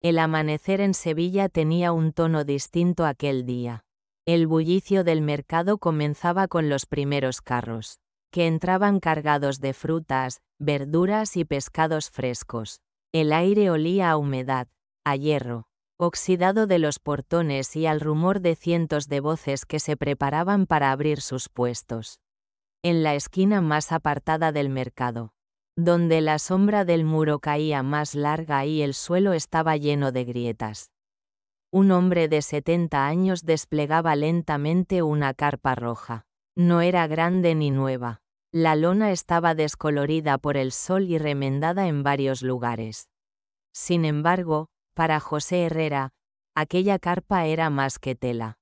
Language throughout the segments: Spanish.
El amanecer en Sevilla tenía un tono distinto aquel día. El bullicio del mercado comenzaba con los primeros carros, que entraban cargados de frutas, verduras y pescados frescos. El aire olía a humedad, a hierro, oxidado de los portones y al rumor de cientos de voces que se preparaban para abrir sus puestos. En la esquina más apartada del mercado, donde la sombra del muro caía más larga y el suelo estaba lleno de grietas, un hombre de 70 años desplegaba lentamente una carpa roja. No era grande ni nueva. La lona estaba descolorida por el sol y remendada en varios lugares. Sin embargo, para José Herrera, aquella carpa era más que tela.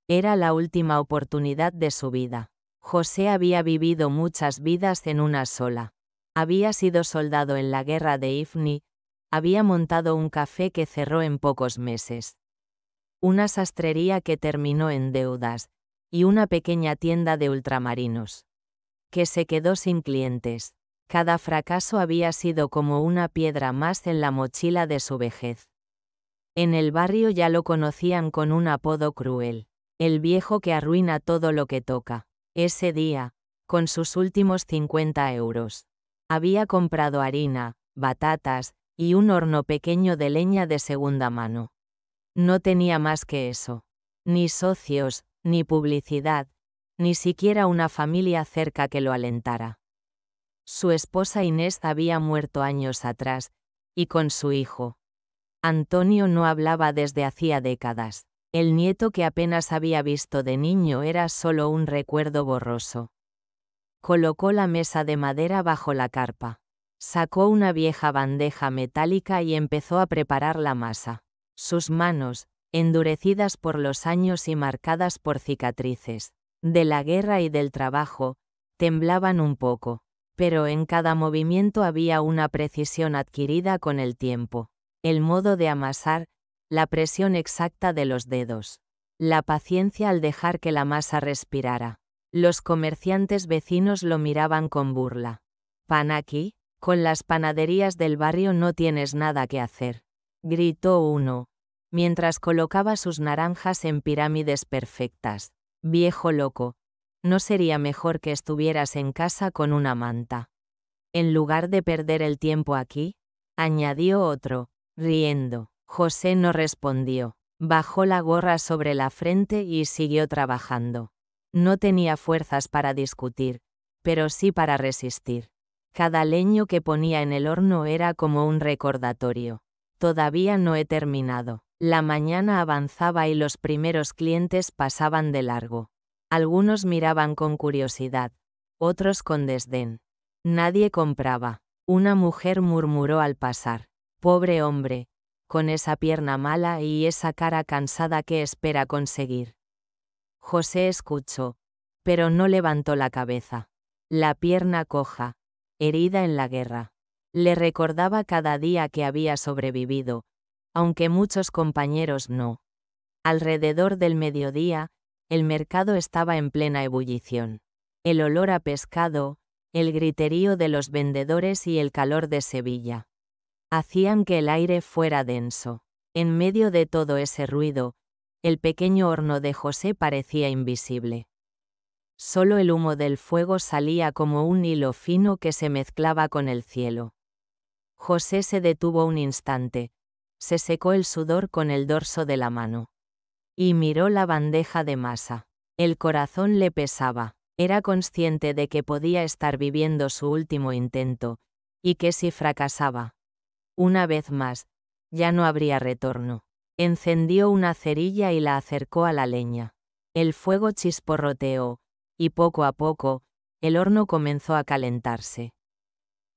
Era la última oportunidad de su vida. José había vivido muchas vidas en una sola. Había sido soldado en la guerra de Ifni, había montado un café que cerró en pocos meses, una sastrería que terminó en deudas, y una pequeña tienda de ultramarinos, que se quedó sin clientes. Cada fracaso había sido como una piedra más en la mochila de su vejez. En el barrio ya lo conocían con un apodo cruel: el viejo que arruina todo lo que toca. Ese día, con sus últimos 50 euros, había comprado harina, batatas, y un horno pequeño de leña de segunda mano. No tenía más que eso. Ni socios, ni publicidad, ni siquiera una familia cerca que lo alentara. Su esposa Inés había muerto años atrás, y con su hijo Antonio no hablaba desde hacía décadas. El nieto que apenas había visto de niño era solo un recuerdo borroso. Colocó la mesa de madera bajo la carpa. Sacó una vieja bandeja metálica y empezó a preparar la masa. Sus manos, endurecidas por los años y marcadas por cicatrices de la guerra y del trabajo, temblaban un poco, pero en cada movimiento había una precisión adquirida con el tiempo. El modo de amasar, la presión exacta de los dedos, la paciencia al dejar que la masa respirara. Los comerciantes vecinos lo miraban con burla. ¿Pan aquí? Con las panaderías del barrio no tienes nada que hacer, gritó uno, mientras colocaba sus naranjas en pirámides perfectas. Viejo loco, ¿no sería mejor que estuvieras en casa con una manta, en lugar de perder el tiempo aquí?, añadió otro, riendo. José no respondió. Bajó la gorra sobre la frente y siguió trabajando. No tenía fuerzas para discutir, pero sí para resistir. Cada leño que ponía en el horno era como un recordatorio. Todavía no he terminado. La mañana avanzaba y los primeros clientes pasaban de largo. Algunos miraban con curiosidad, otros con desdén. Nadie compraba. Una mujer murmuró al pasar: «Pobre hombre, con esa pierna mala y esa cara cansada, ¿qué espera conseguir?». José escuchó, pero no levantó la cabeza. La pierna coja, herida en la guerra, le recordaba cada día que había sobrevivido, aunque muchos compañeros no. Alrededor del mediodía, el mercado estaba en plena ebullición. El olor a pescado, el griterío de los vendedores y el calor de Sevilla hacían que el aire fuera denso. En medio de todo ese ruido, el pequeño horno de José parecía invisible. Solo el humo del fuego salía como un hilo fino que se mezclaba con el cielo. José se detuvo un instante, se secó el sudor con el dorso de la mano y miró la bandeja de masa. El corazón le pesaba. Era consciente de que podía estar viviendo su último intento, y que si fracasaba una vez más, ya no habría retorno. Encendió una cerilla y la acercó a la leña. El fuego chisporroteó, y poco a poco, el horno comenzó a calentarse.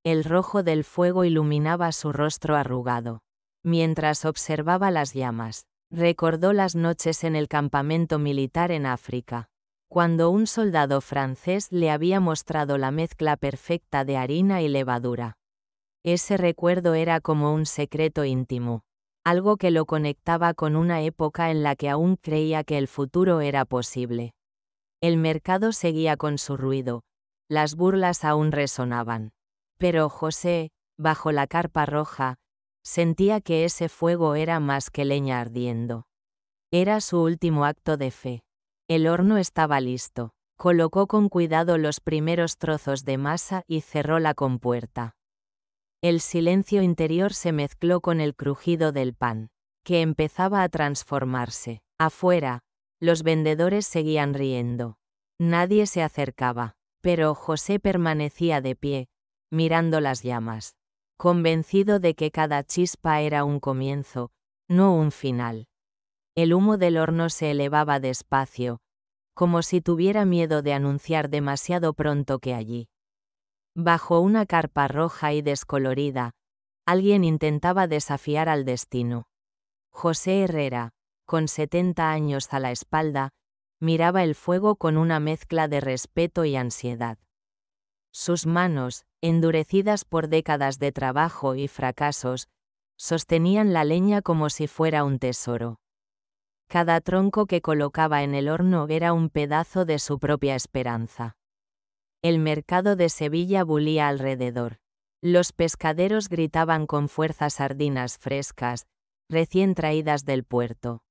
El rojo del fuego iluminaba su rostro arrugado. Mientras observaba las llamas, recordó las noches en el campamento militar en África, cuando un soldado francés le había mostrado la mezcla perfecta de harina y levadura. Ese recuerdo era como un secreto íntimo, algo que lo conectaba con una época en la que aún creía que el futuro era posible. El mercado seguía con su ruido, las burlas aún resonaban. Pero José, bajo la carpa roja, Sentía que ese fuego era más que leña ardiendo. Era su último acto de fe. El horno estaba listo. Colocó con cuidado los primeros trozos de masa y cerró la compuerta. El silencio interior se mezcló con el crujido del pan, que empezaba a transformarse. Afuera, los vendedores seguían riendo. Nadie se acercaba, pero José permanecía de pie, mirando las llamas, convencido de que cada chispa era un comienzo, no un final. El humo del horno se elevaba despacio, como si tuviera miedo de anunciar demasiado pronto que allí, bajo una carpa roja y descolorida, alguien intentaba desafiar al destino. José Herrera, con 70 años a la espalda, miraba el fuego con una mezcla de respeto y ansiedad. Sus manos, endurecidas por décadas de trabajo y fracasos, sostenían la leña como si fuera un tesoro. Cada tronco que colocaba en el horno era un pedazo de su propia esperanza. El mercado de Sevilla bulía alrededor. Los pescaderos gritaban con fuerza sardinas frescas, recién traídas del puerto.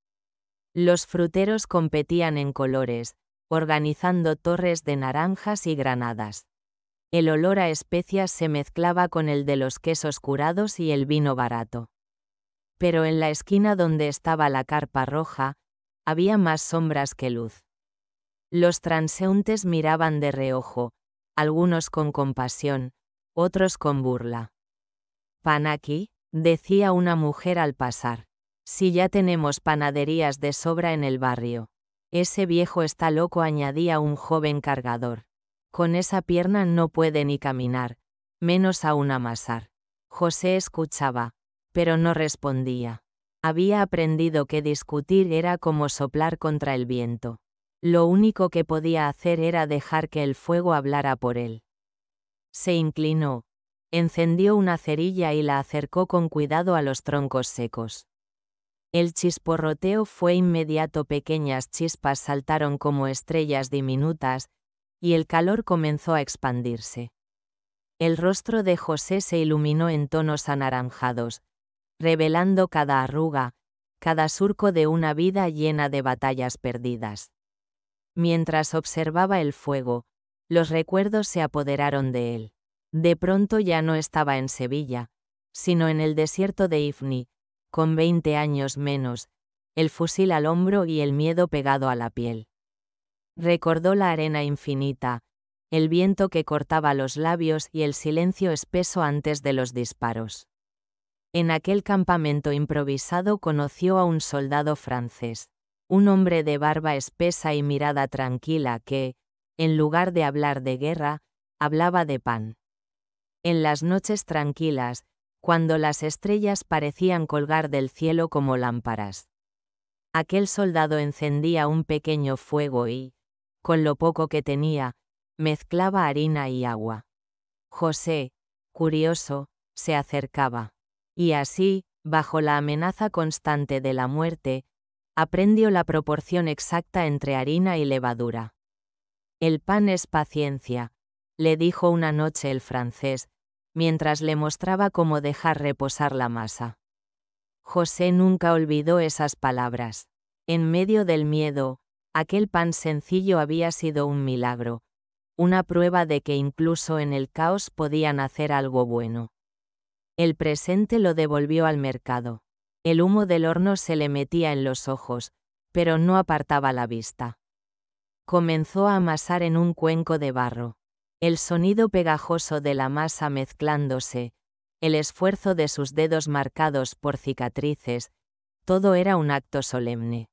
Los fruteros competían en colores, organizando torres de naranjas y granadas. El olor a especias se mezclaba con el de los quesos curados y el vino barato. Pero en la esquina donde estaba la carpa roja, había más sombras que luz. Los transeúntes miraban de reojo, algunos con compasión, otros con burla. «¿Pan aquí?», decía una mujer al pasar. «Si ya tenemos panaderías de sobra en el barrio». «Ese viejo está loco», añadía un joven cargador. «Con esa pierna no puede ni caminar, menos aún amasar». José escuchaba, pero no respondía. Había aprendido que discutir era como soplar contra el viento. Lo único que podía hacer era dejar que el fuego hablara por él. Se inclinó, encendió una cerilla y la acercó con cuidado a los troncos secos. El chisporroteo fue inmediato, pequeñas chispas saltaron como estrellas diminutas, y el calor comenzó a expandirse. El rostro de José se iluminó en tonos anaranjados, revelando cada arruga, cada surco de una vida llena de batallas perdidas. Mientras observaba el fuego, los recuerdos se apoderaron de él. De pronto ya no estaba en Sevilla, sino en el desierto de Ifni, con 20 años menos, el fusil al hombro y el miedo pegado a la piel. Recordó la arena infinita, el viento que cortaba los labios y el silencio espeso antes de los disparos. En aquel campamento improvisado conoció a un soldado francés, un hombre de barba espesa y mirada tranquila que, en lugar de hablar de guerra, hablaba de pan. En las noches tranquilas, cuando las estrellas parecían colgar del cielo como lámparas, aquel soldado encendía un pequeño fuego y, con lo poco que tenía, mezclaba harina y agua. José, curioso, se acercaba. Y así, bajo la amenaza constante de la muerte, aprendió la proporción exacta entre harina y levadura. «El pan es paciencia», le dijo una noche el francés, mientras le mostraba cómo dejar reposar la masa. José nunca olvidó esas palabras. En medio del miedo, aquel pan sencillo había sido un milagro, una prueba de que incluso en el caos podían hacer algo bueno. El presente lo devolvió al mercado. El humo del horno se le metía en los ojos, pero no apartaba la vista. Comenzó a amasar en un cuenco de barro. El sonido pegajoso de la masa mezclándose, el esfuerzo de sus dedos marcados por cicatrices, todo era un acto solemne.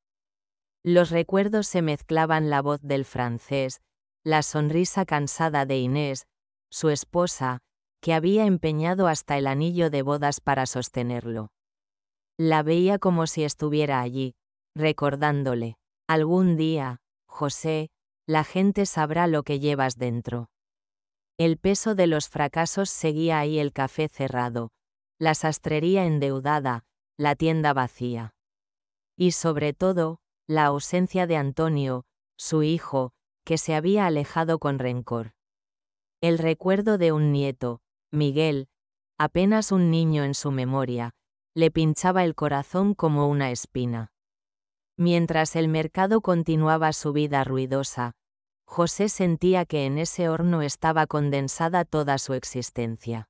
Los recuerdos se mezclaban: la voz del francés, la sonrisa cansada de Inés, su esposa, que había empeñado hasta el anillo de bodas para sostenerlo. La veía como si estuviera allí, recordándole: «Algún día, José, la gente sabrá lo que llevas dentro». El peso de los fracasos seguía ahí: el café cerrado, la sastrería endeudada, la tienda vacía. Y sobre todo, la ausencia de Antonio, su hijo, que se había alejado con rencor. El recuerdo de un nieto, Miguel, apenas un niño en su memoria, le pinchaba el corazón como una espina. Mientras el mercado continuaba su vida ruidosa, José sentía que en ese horno estaba condensada toda su existencia.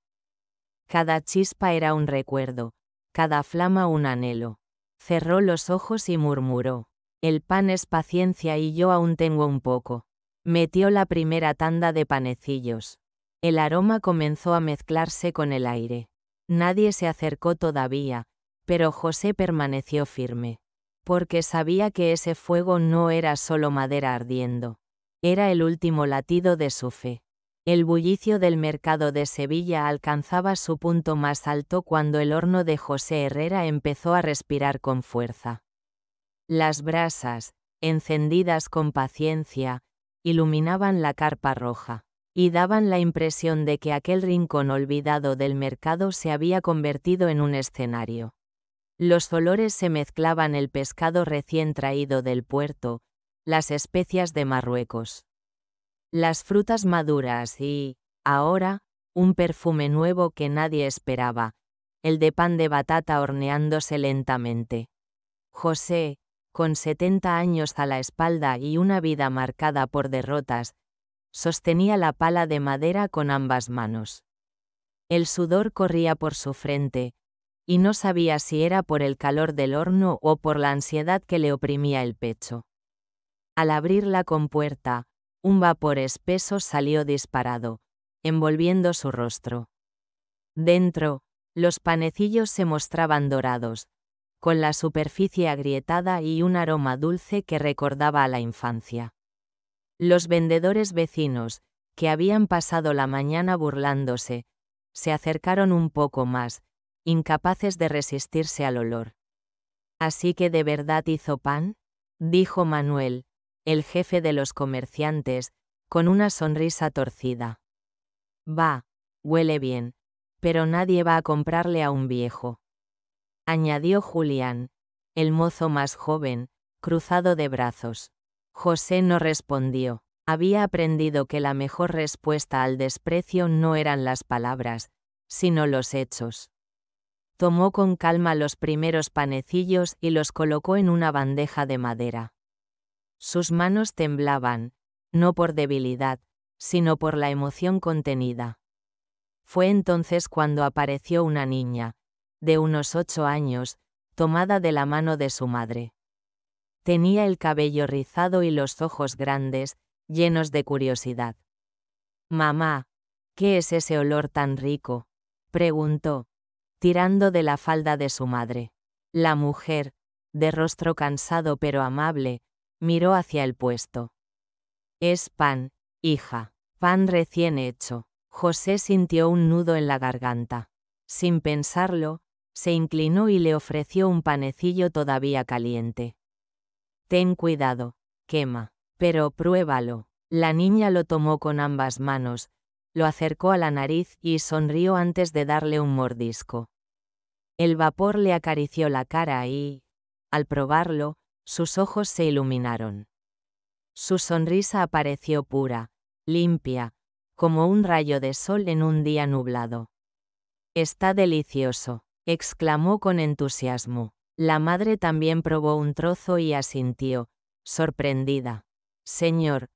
Cada chispa era un recuerdo, cada flama un anhelo. Cerró los ojos y murmuró: el pan es paciencia y yo aún tengo un poco. Metió la primera tanda de panecillos. El aroma comenzó a mezclarse con el aire. Nadie se acercó todavía, pero José permaneció firme. Porque sabía que ese fuego no era solo madera ardiendo. Era el último latido de su fe. El bullicio del mercado de Sevilla alcanzaba su punto más alto cuando el horno de José Herrera empezó a respirar con fuerza. Las brasas, encendidas con paciencia, iluminaban la carpa roja, y daban la impresión de que aquel rincón olvidado del mercado se había convertido en un escenario. Los olores se mezclaban: el pescado recién traído del puerto, las especias de Marruecos, las frutas maduras y, ahora, un perfume nuevo que nadie esperaba, el de pan de batata horneándose lentamente. José, con 70 años a la espalda y una vida marcada por derrotas, sostenía la pala de madera con ambas manos. El sudor corría por su frente, y no sabía si era por el calor del horno o por la ansiedad que le oprimía el pecho. Al abrir la compuerta, un vapor espeso salió disparado, envolviendo su rostro. Dentro, los panecillos se mostraban dorados, con la superficie agrietada y un aroma dulce que recordaba a la infancia. Los vendedores vecinos, que habían pasado la mañana burlándose, se acercaron un poco más, incapaces de resistirse al olor. ¿Así que de verdad hizo pan?, dijo Manuel, el jefe de los comerciantes, con una sonrisa torcida. Va, huele bien, pero nadie va a comprarle a un viejo, añadió Julián, el mozo más joven, cruzado de brazos. José no respondió. Había aprendido que la mejor respuesta al desprecio no eran las palabras, sino los hechos. Tomó con calma los primeros panecillos y los colocó en una bandeja de madera. Sus manos temblaban, no por debilidad, sino por la emoción contenida. Fue entonces cuando apareció una niña, de unos 8 años, tomada de la mano de su madre. Tenía el cabello rizado y los ojos grandes, llenos de curiosidad. «Mamá, ¿qué es ese olor tan rico?», preguntó, tirando de la falda de su madre. La mujer, de rostro cansado pero amable, miró hacia el puesto. «Es pan, hija, pan recién hecho». José sintió un nudo en la garganta. Sin pensarlo, se inclinó y le ofreció un panecillo todavía caliente. «Ten cuidado, quema, pero pruébalo». La niña lo tomó con ambas manos, lo acercó a la nariz y sonrió antes de darle un mordisco. El vapor le acarició la cara y, al probarlo, sus ojos se iluminaron. Su sonrisa apareció pura, limpia, como un rayo de sol en un día nublado. «Está delicioso», exclamó con entusiasmo. La madre también probó un trozo y asintió, sorprendida. «Señor,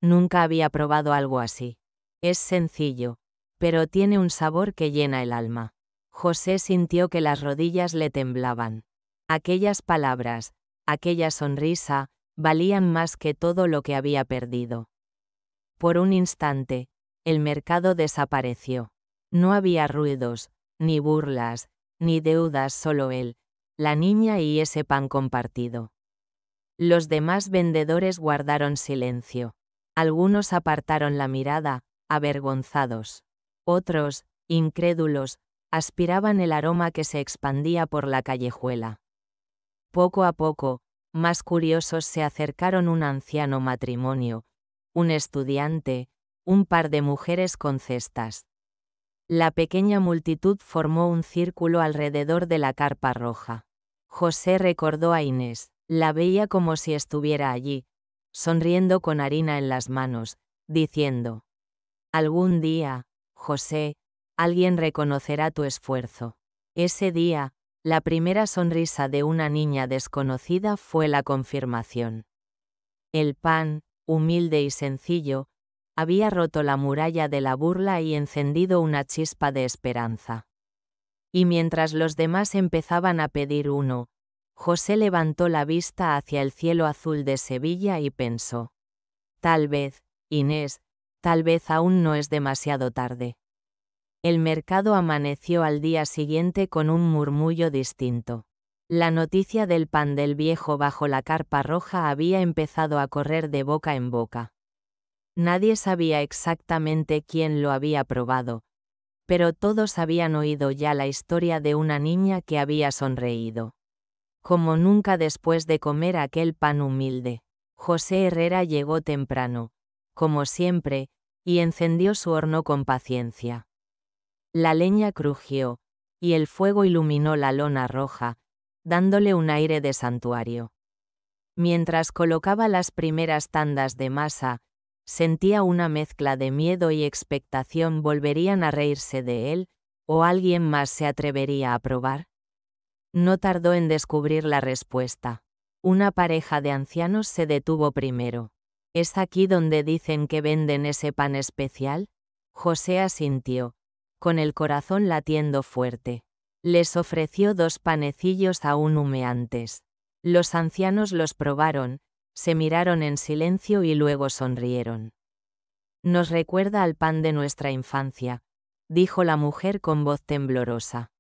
nunca había probado algo así. Es sencillo, pero tiene un sabor que llena el alma». José sintió que las rodillas le temblaban. Aquellas palabras, aquella sonrisa, valían más que todo lo que había perdido. Por un instante, el mercado desapareció. No había ruidos, ni burlas, ni deudas, solo él, la niña y ese pan compartido. Los demás vendedores guardaron silencio. Algunos apartaron la mirada, avergonzados. Otros, incrédulos, aspiraban el aroma que se expandía por la callejuela. Poco a poco, más curiosos se acercaron: un anciano matrimonio, un estudiante, un par de mujeres con cestas. La pequeña multitud formó un círculo alrededor de la carpa roja. José recordó a Inés, la veía como si estuviera allí, sonriendo con harina en las manos, diciendo: «Algún día, José, alguien reconocerá tu esfuerzo». Ese día, La primera sonrisa de una niña desconocida fue la confirmación. El pan, humilde y sencillo, había roto la muralla de la burla y encendido una chispa de esperanza. Y mientras los demás empezaban a pedir uno, José levantó la vista hacia el cielo azul de Sevilla y pensó: tal vez, Inés, tal vez aún no es demasiado tarde. El mercado amaneció al día siguiente con un murmullo distinto. La noticia del pan del viejo bajo la carpa roja había empezado a correr de boca en boca. Nadie sabía exactamente quién lo había probado, pero todos habían oído ya la historia de una niña que había sonreído como nunca después de comer aquel pan humilde. José Herrera llegó temprano, como siempre, y encendió su horno con paciencia. La leña crujió, y el fuego iluminó la lona roja, dándole un aire de santuario. Mientras colocaba las primeras tandas de masa, sentía una mezcla de miedo y expectación. ¿Volverían a reírse de él, o alguien más se atrevería a probar? No tardó en descubrir la respuesta. Una pareja de ancianos se detuvo primero. ¿Es aquí donde dicen que venden ese pan especial? José asintió, con el corazón latiendo fuerte. Les ofreció 2 panecillos aún humeantes. Los ancianos los probaron, se miraron en silencio y luego sonrieron. Nos recuerda al pan de nuestra infancia, dijo la mujer con voz temblorosa.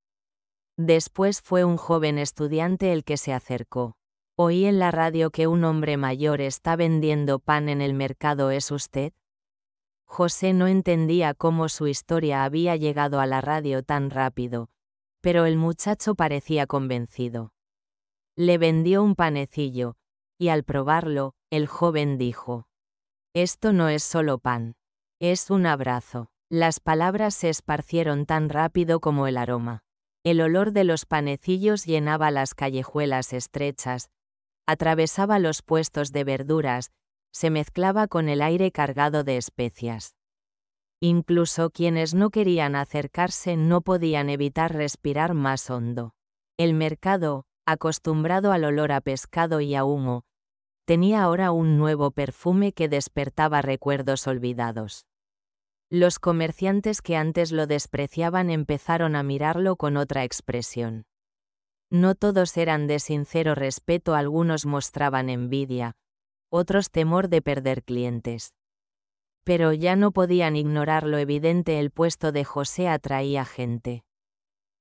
Después fue un joven estudiante el que se acercó. Oí en la radio que un hombre mayor está vendiendo pan en el mercado. ¿Es usted? José no entendía cómo su historia había llegado a la radio tan rápido, pero el muchacho parecía convencido. Le vendió un panecillo, y al probarlo, el joven dijo: esto no es solo pan, es un abrazo. Las palabras se esparcieron tan rápido como el aroma. El olor de los panecillos llenaba las callejuelas estrechas, atravesaba los puestos de verduras, se mezclaba con el aire cargado de especias. Incluso quienes no querían acercarse no podían evitar respirar más hondo. El mercado, acostumbrado al olor a pescado y a humo, tenía ahora un nuevo perfume que despertaba recuerdos olvidados. Los comerciantes que antes lo despreciaban empezaron a mirarlo con otra expresión. No todos eran de sincero respeto, algunos mostraban envidia, otros temor de perder clientes. Pero ya no podían ignorar lo evidente: el puesto de José atraía gente.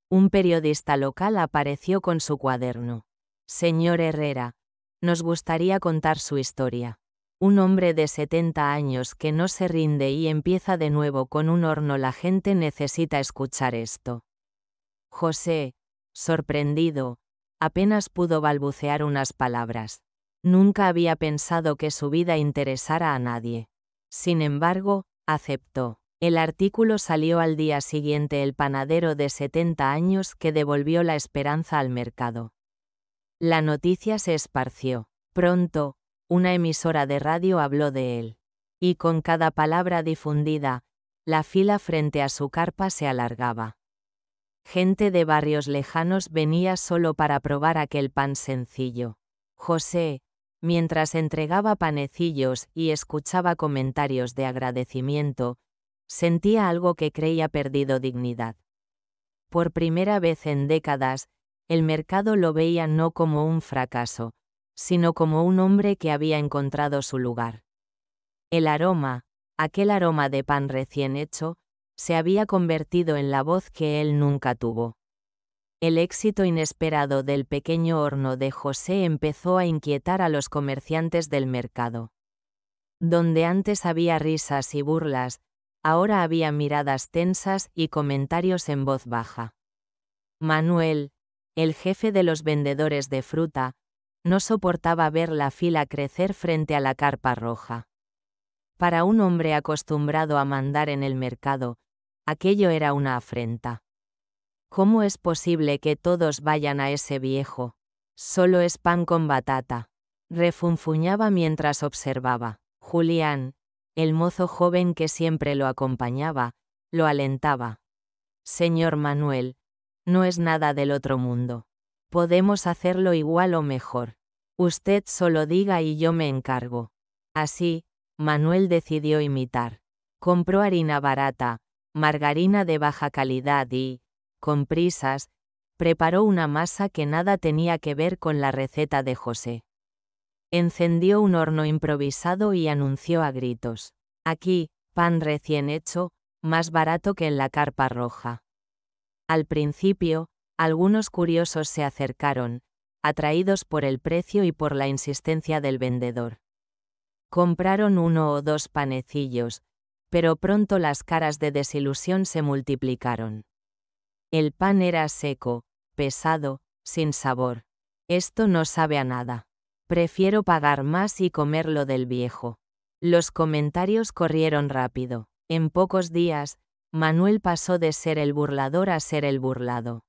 Un periodista local apareció con su cuaderno. Señor Herrera, nos gustaría contar su historia. Un hombre de 70 años que no se rinde y empieza de nuevo con un horno. La gente necesita escuchar esto. José, sorprendido, apenas pudo balbucear unas palabras. Nunca había pensado que su vida interesara a nadie. Sin embargo, aceptó. El artículo salió al día siguiente. El panadero de 70 años que devolvió la esperanza al mercado. La noticia se esparció. Pronto, una emisora de radio habló de él. Y con cada palabra difundida, la fila frente a su carpa se alargaba. Gente de barrios lejanos venía solo para probar aquel pan sencillo. José, mientras entregaba panecillos y escuchaba comentarios de agradecimiento, sentía algo que creía perdido: dignidad. Por primera vez en décadas, el mercado lo veía no como un fracaso, sino como un hombre que había encontrado su lugar. El aroma, aquel aroma de pan recién hecho, se había convertido en la voz que él nunca tuvo. El éxito inesperado del pequeño horno de José empezó a inquietar a los comerciantes del mercado. Donde antes había risas y burlas, ahora había miradas tensas y comentarios en voz baja. Manuel, el jefe de los vendedores de fruta, no soportaba ver la fila crecer frente a la carpa roja. Para un hombre acostumbrado a mandar en el mercado, aquello era una afrenta. ¿Cómo es posible que todos vayan a ese viejo? Solo es pan con batata. Refunfuñaba mientras observaba. Julián, el mozo joven que siempre lo acompañaba, lo alentaba. Señor Manuel, no es nada del otro mundo. Podemos hacerlo igual o mejor. Usted solo diga y yo me encargo. Así, Manuel decidió imitar. Compró harina barata, margarina de baja calidad y, con prisas, preparó una masa que nada tenía que ver con la receta de José. Encendió un horno improvisado y anunció a gritos: «Aquí, pan recién hecho, más barato que en la carpa roja». Al principio, algunos curiosos se acercaron, atraídos por el precio y por la insistencia del vendedor. Compraron 1 o 2 panecillos, pero pronto las caras de desilusión se multiplicaron. El pan era seco, pesado, sin sabor. «Esto no sabe a nada. Prefiero pagar más y comerlo del viejo». Los comentarios corrieron rápido. En pocos días, Manuel pasó de ser el burlador a ser el burlado.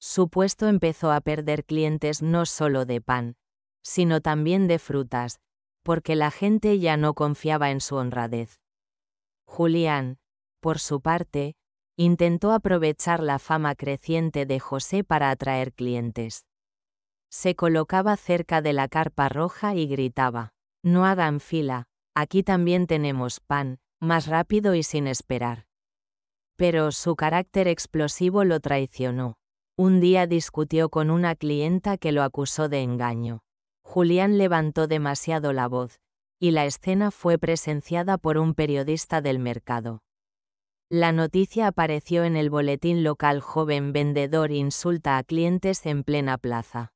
Su puesto empezó a perder clientes no solo de pan, sino también de frutas, porque la gente ya no confiaba en su honradez. Julián, por su parte, intentó aprovechar la fama creciente de José para atraer clientes. Se colocaba cerca de la carpa roja y gritaba: «No hagan fila, aquí también tenemos pan, más rápido y sin esperar». Pero su carácter explosivo lo traicionó. Un día discutió con una clienta que lo acusó de engaño. Julián levantó demasiado la voz, y la escena fue presenciada por un periodista del mercado. La noticia apareció en el boletín local: «Joven vendedor insulta a clientes en plena plaza».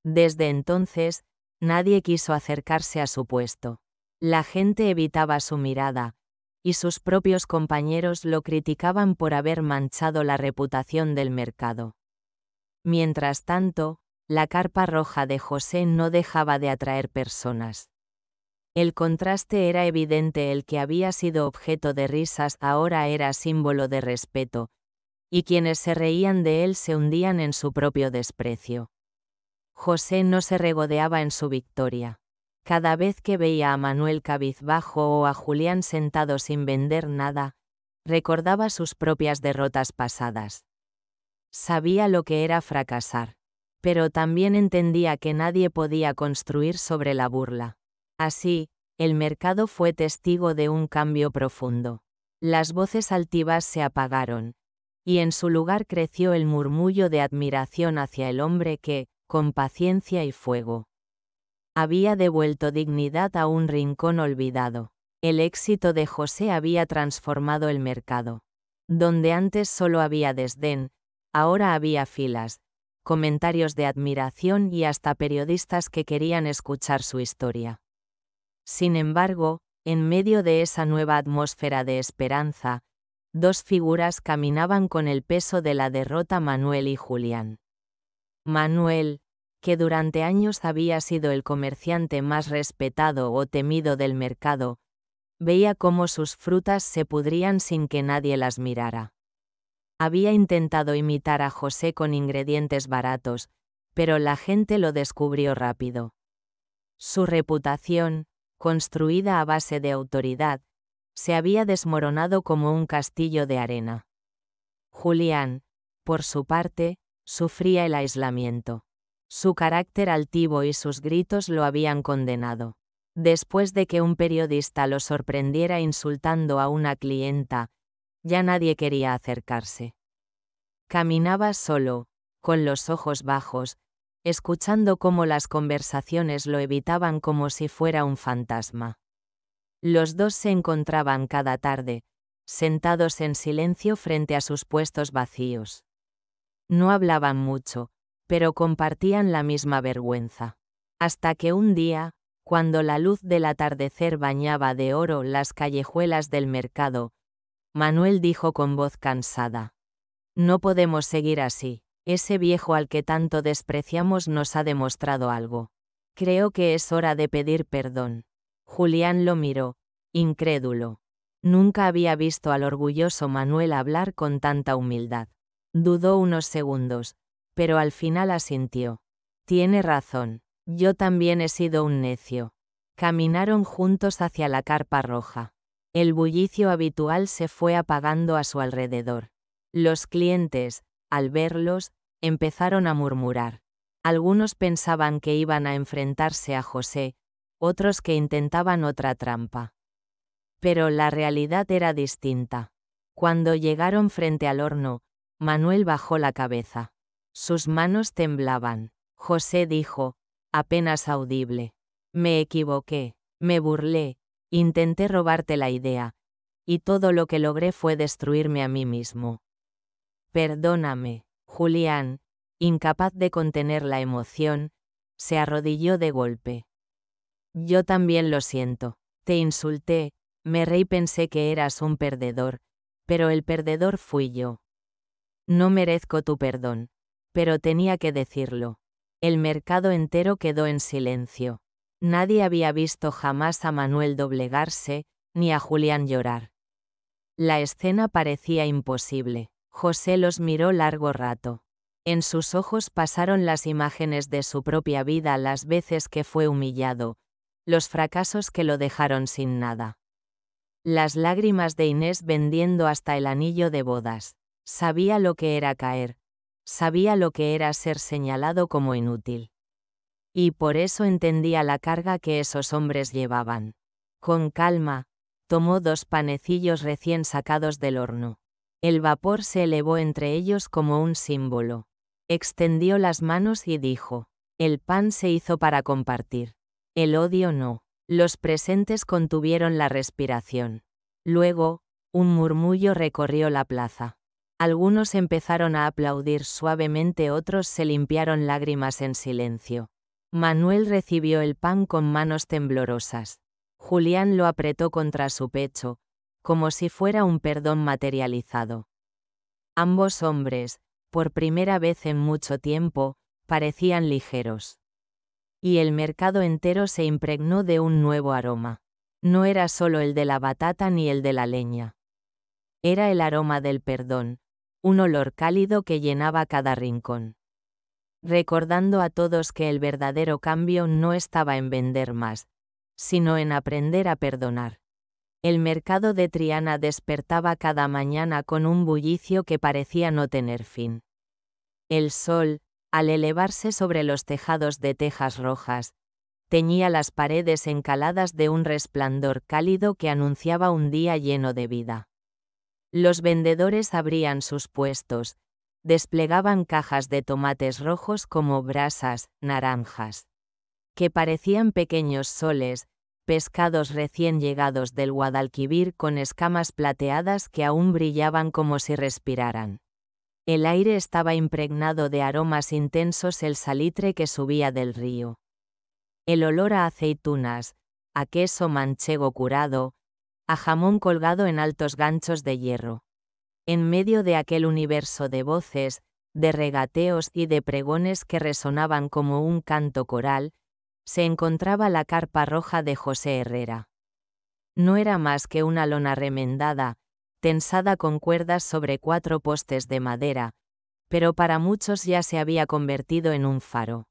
Desde entonces, nadie quiso acercarse a su puesto. La gente evitaba su mirada, y sus propios compañeros lo criticaban por haber manchado la reputación del mercado. Mientras tanto, la carpa roja de José no dejaba de atraer personas. El contraste era evidente: el que había sido objeto de risas ahora era símbolo de respeto, y quienes se reían de él se hundían en su propio desprecio. José no se regodeaba en su victoria. Cada vez que veía a Manuel cabizbajo o a Julián sentado sin vender nada, recordaba sus propias derrotas pasadas. Sabía lo que era fracasar, pero también entendía que nadie podía construir sobre la burla. Así, el mercado fue testigo de un cambio profundo. Las voces altivas se apagaron, y en su lugar creció el murmullo de admiración hacia el hombre que, con paciencia y fuego, había devuelto dignidad a un rincón olvidado. El éxito de José había transformado el mercado. Donde antes solo había desdén, ahora había filas, comentarios de admiración y hasta periodistas que querían escuchar su historia. Sin embargo, en medio de esa nueva atmósfera de esperanza, dos figuras caminaban con el peso de la derrota: Manuel y Julián. Manuel, que durante años había sido el comerciante más respetado o temido del mercado, veía cómo sus frutas se pudrían sin que nadie las mirara. Había intentado imitar a José con ingredientes baratos, pero la gente lo descubrió rápido. Su reputación, construida a base de autoridad, se había desmoronado como un castillo de arena. Julián, por su parte, sufría el aislamiento. Su carácter altivo y sus gritos lo habían condenado. Después de que un periodista lo sorprendiera insultando a una clienta, ya nadie quería acercarse. Caminaba solo, con los ojos bajos, escuchando cómo las conversaciones lo evitaban como si fuera un fantasma. Los dos se encontraban cada tarde, sentados en silencio frente a sus puestos vacíos. No hablaban mucho, pero compartían la misma vergüenza. Hasta que un día, cuando la luz del atardecer bañaba de oro las callejuelas del mercado, Manuel dijo con voz cansada: «No podemos seguir así. Ese viejo al que tanto despreciamos nos ha demostrado algo. Creo que es hora de pedir perdón». Julián lo miró, incrédulo. Nunca había visto al orgulloso Manuel hablar con tanta humildad. Dudó unos segundos, pero al final asintió. «Tiene razón. Yo también he sido un necio». Caminaron juntos hacia la carpa roja. El bullicio habitual se fue apagando a su alrededor. Los clientes, al verlos, empezaron a murmurar. Algunos pensaban que iban a enfrentarse a José, otros que intentaban otra trampa. Pero la realidad era distinta. Cuando llegaron frente al horno, Manuel bajó la cabeza. Sus manos temblaban. José dijo, apenas audible: me equivoqué, me burlé, intenté robarte la idea, y todo lo que logré fue destruirme a mí mismo. Perdóname. Julián, incapaz de contener la emoción, se arrodilló de golpe. Yo también lo siento. Te insulté, me reí, pensé que eras un perdedor, pero el perdedor fui yo. No merezco tu perdón, pero tenía que decirlo. El mercado entero quedó en silencio. Nadie había visto jamás a Manuel doblegarse, ni a Julián llorar. La escena parecía imposible. José los miró largo rato. En sus ojos pasaron las imágenes de su propia vida, las veces que fue humillado, los fracasos que lo dejaron sin nada. Las lágrimas de Inés vendiendo hasta el anillo de bodas. Sabía lo que era caer. Sabía lo que era ser señalado como inútil. Y por eso entendía la carga que esos hombres llevaban. Con calma, tomó 2 panecillos recién sacados del horno. El vapor se elevó entre ellos como un símbolo. Extendió las manos y dijo: el pan se hizo para compartir. El odio no. Los presentes contuvieron la respiración. Luego, un murmullo recorrió la plaza. Algunos empezaron a aplaudir suavemente, otros se limpiaron lágrimas en silencio. Manuel recibió el pan con manos temblorosas. Julián lo apretó contra su pecho, como si fuera un perdón materializado. Ambos hombres, por primera vez en mucho tiempo, parecían ligeros. Y el mercado entero se impregnó de un nuevo aroma. No era solo el de la batata ni el de la leña. Era el aroma del perdón, un olor cálido que llenaba cada rincón. Recordando a todos que el verdadero cambio no estaba en vender más, sino en aprender a perdonar. El mercado de Triana despertaba cada mañana con un bullicio que parecía no tener fin. El sol, al elevarse sobre los tejados de tejas rojas, teñía las paredes encaladas de un resplandor cálido que anunciaba un día lleno de vida. Los vendedores abrían sus puestos, desplegaban cajas de tomates rojos como brasas, naranjas, que parecían pequeños soles, pescados recién llegados del Guadalquivir con escamas plateadas que aún brillaban como si respiraran. El aire estaba impregnado de aromas intensos, el salitre que subía del río. El olor a aceitunas, a queso manchego curado, a jamón colgado en altos ganchos de hierro. En medio de aquel universo de voces, de regateos y de pregones que resonaban como un canto coral, se encontraba la carpa roja de José Herrera. No era más que una lona remendada, tensada con cuerdas sobre 4 postes de madera, pero para muchos ya se había convertido en un faro.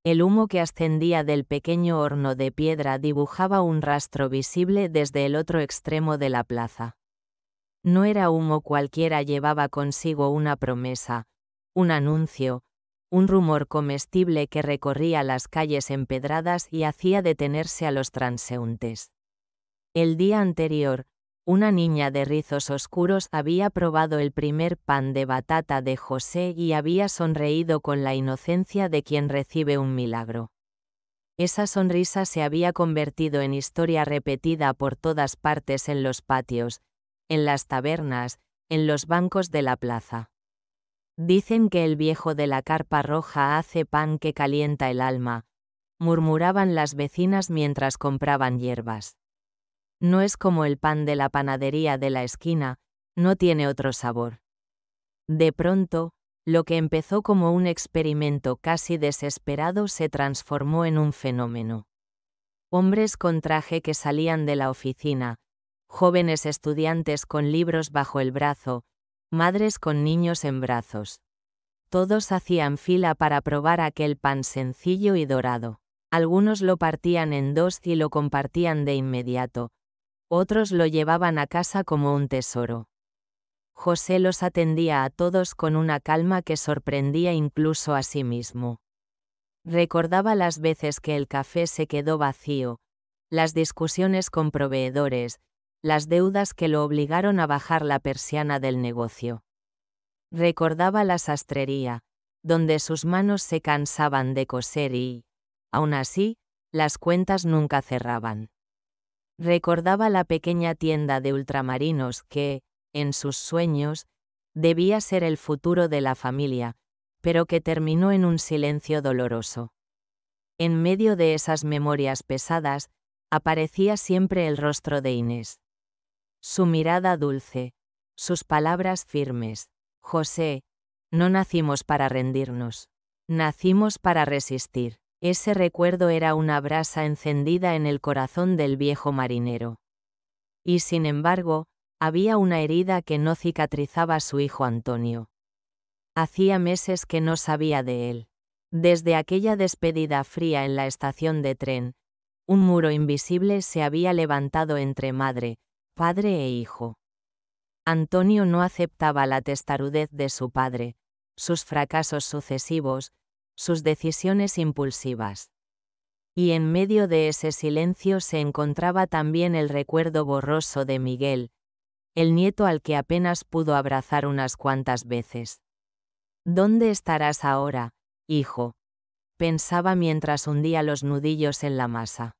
El humo que ascendía del pequeño horno de piedra dibujaba un rastro visible desde el otro extremo de la plaza. No era humo cualquiera, llevaba consigo una promesa, un anuncio, un rumor comestible que recorría las calles empedradas y hacía detenerse a los transeúntes. El día anterior, una niña de rizos oscuros había probado el primer pan de batata de José y había sonreído con la inocencia de quien recibe un milagro. Esa sonrisa se había convertido en historia repetida por todas partes, en los patios, en las tabernas, en los bancos de la plaza. Dicen que el viejo de la carpa roja hace pan que calienta el alma, murmuraban las vecinas mientras compraban hierbas. No es como el pan de la panadería de la esquina, no tiene otro sabor. De pronto, lo que empezó como un experimento casi desesperado se transformó en un fenómeno. Hombres con traje que salían de la oficina, jóvenes estudiantes con libros bajo el brazo, madres con niños en brazos. Todos hacían fila para probar aquel pan sencillo y dorado. Algunos lo partían en 2 y lo compartían de inmediato. Otros lo llevaban a casa como un tesoro. José los atendía a todos con una calma que sorprendía incluso a sí mismo. Recordaba las veces que el café se quedó vacío, las discusiones con proveedores, las deudas que lo obligaron a bajar la persiana del negocio. Recordaba la sastrería, donde sus manos se cansaban de coser y, aún así, las cuentas nunca cerraban. Recordaba la pequeña tienda de ultramarinos que, en sus sueños, debía ser el futuro de la familia, pero que terminó en un silencio doloroso. En medio de esas memorias pesadas, aparecía siempre el rostro de Inés. Su mirada dulce, sus palabras firmes. José, no nacimos para rendirnos. Nacimos para resistir. Ese recuerdo era una brasa encendida en el corazón del viejo marinero. Y sin embargo, había una herida que no cicatrizaba su hijo Antonio. Hacía meses que no sabía de él. Desde aquella despedida fría en la estación de tren, un muro invisible se había levantado entre madre, padre e hijo. Antonio no aceptaba la testarudez de su padre, sus fracasos sucesivos, sus decisiones impulsivas. Y en medio de ese silencio se encontraba también el recuerdo borroso de Miguel, el nieto al que apenas pudo abrazar unas cuantas veces. ¿Dónde estarás ahora, hijo?, pensaba mientras hundía los nudillos en la masa.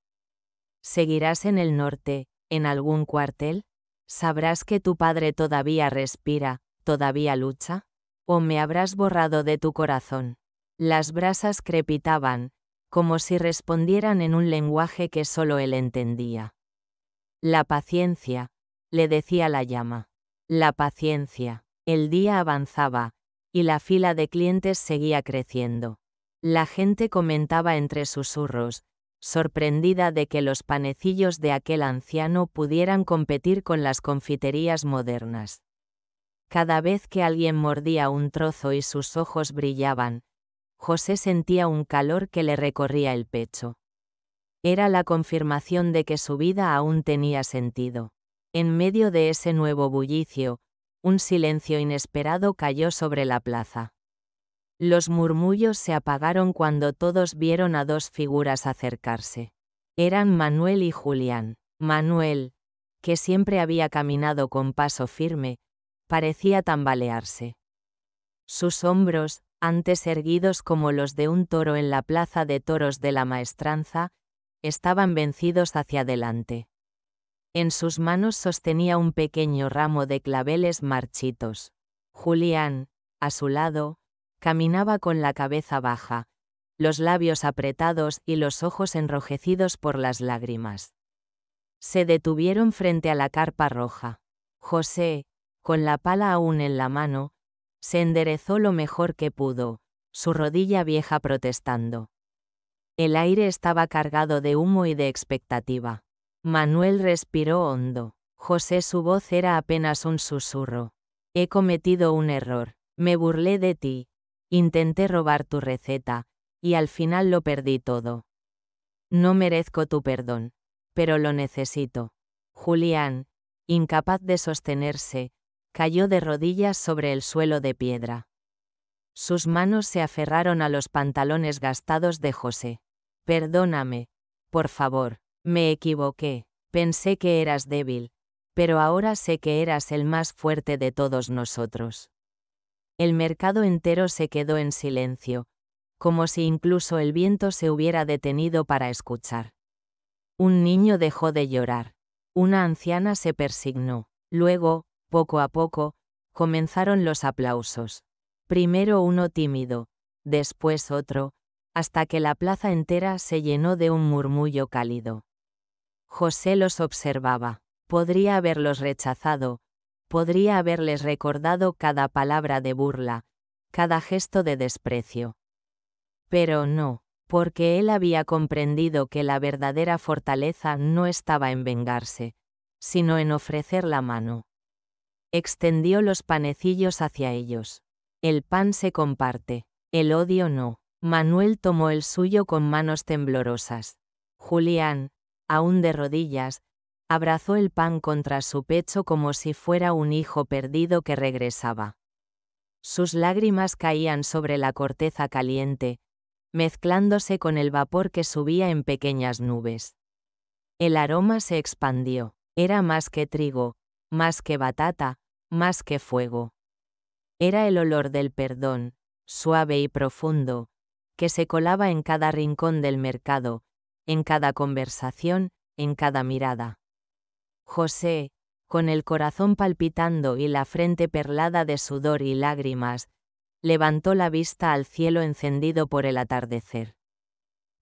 ¿Seguirás en el norte, en algún cuartel? ¿Sabrás que tu padre todavía respira, todavía lucha? ¿O me habrás borrado de tu corazón? Las brasas crepitaban, como si respondieran en un lenguaje que solo él entendía. La paciencia, le decía la llama. La paciencia. El día avanzaba, y la fila de clientes seguía creciendo. La gente comentaba entre susurros, sorprendida de que los panecillos de aquel anciano pudieran competir con las confiterías modernas. Cada vez que alguien mordía un trozo y sus ojos brillaban, José sentía un calor que le recorría el pecho. Era la confirmación de que su vida aún tenía sentido. En medio de ese nuevo bullicio, un silencio inesperado cayó sobre la plaza. Los murmullos se apagaron cuando todos vieron a dos figuras acercarse. Eran Manuel y Julián. Manuel, que siempre había caminado con paso firme, parecía tambalearse. Sus hombros, antes erguidos como los de un toro en la plaza de toros de la Maestranza, estaban vencidos hacia adelante. En sus manos sostenía un pequeño ramo de claveles marchitos. Julián, a su lado, caminaba con la cabeza baja, los labios apretados y los ojos enrojecidos por las lágrimas. Se detuvieron frente a la carpa roja. José, con la pala aún en la mano, se enderezó lo mejor que pudo, su rodilla vieja protestando. El aire estaba cargado de humo y de expectativa. Manuel respiró hondo. José, su voz era apenas un susurro. He cometido un error. Me burlé de ti. Intenté robar tu receta, y al final lo perdí todo. No merezco tu perdón, pero lo necesito. Julián, incapaz de sostenerse, cayó de rodillas sobre el suelo de piedra. Sus manos se aferraron a los pantalones gastados de José. Perdóname, por favor, me equivoqué, pensé que eras débil, pero ahora sé que eras el más fuerte de todos nosotros. El mercado entero se quedó en silencio, como si incluso el viento se hubiera detenido para escuchar. Un niño dejó de llorar. Una anciana se persignó. Luego, poco a poco, comenzaron los aplausos. Primero uno tímido, después otro, hasta que la plaza entera se llenó de un murmullo cálido. José los observaba. Podría haberlos rechazado, podría haberles recordado cada palabra de burla, cada gesto de desprecio. Pero no, porque él había comprendido que la verdadera fortaleza no estaba en vengarse, sino en ofrecer la mano. Extendió los panecillos hacia ellos. El pan se comparte, el odio no. Manuel tomó el suyo con manos temblorosas. Julián, aún de rodillas, Abrazó el pan contra su pecho como si fuera un hijo perdido que regresaba. Sus lágrimas caían sobre la corteza caliente, mezclándose con el vapor que subía en pequeñas nubes. El aroma se expandió. Era más que trigo, más que batata, más que fuego. Era el olor del perdón, suave y profundo, que se colaba en cada rincón del mercado, en cada conversación, en cada mirada. José, con el corazón palpitando y la frente perlada de sudor y lágrimas, levantó la vista al cielo encendido por el atardecer.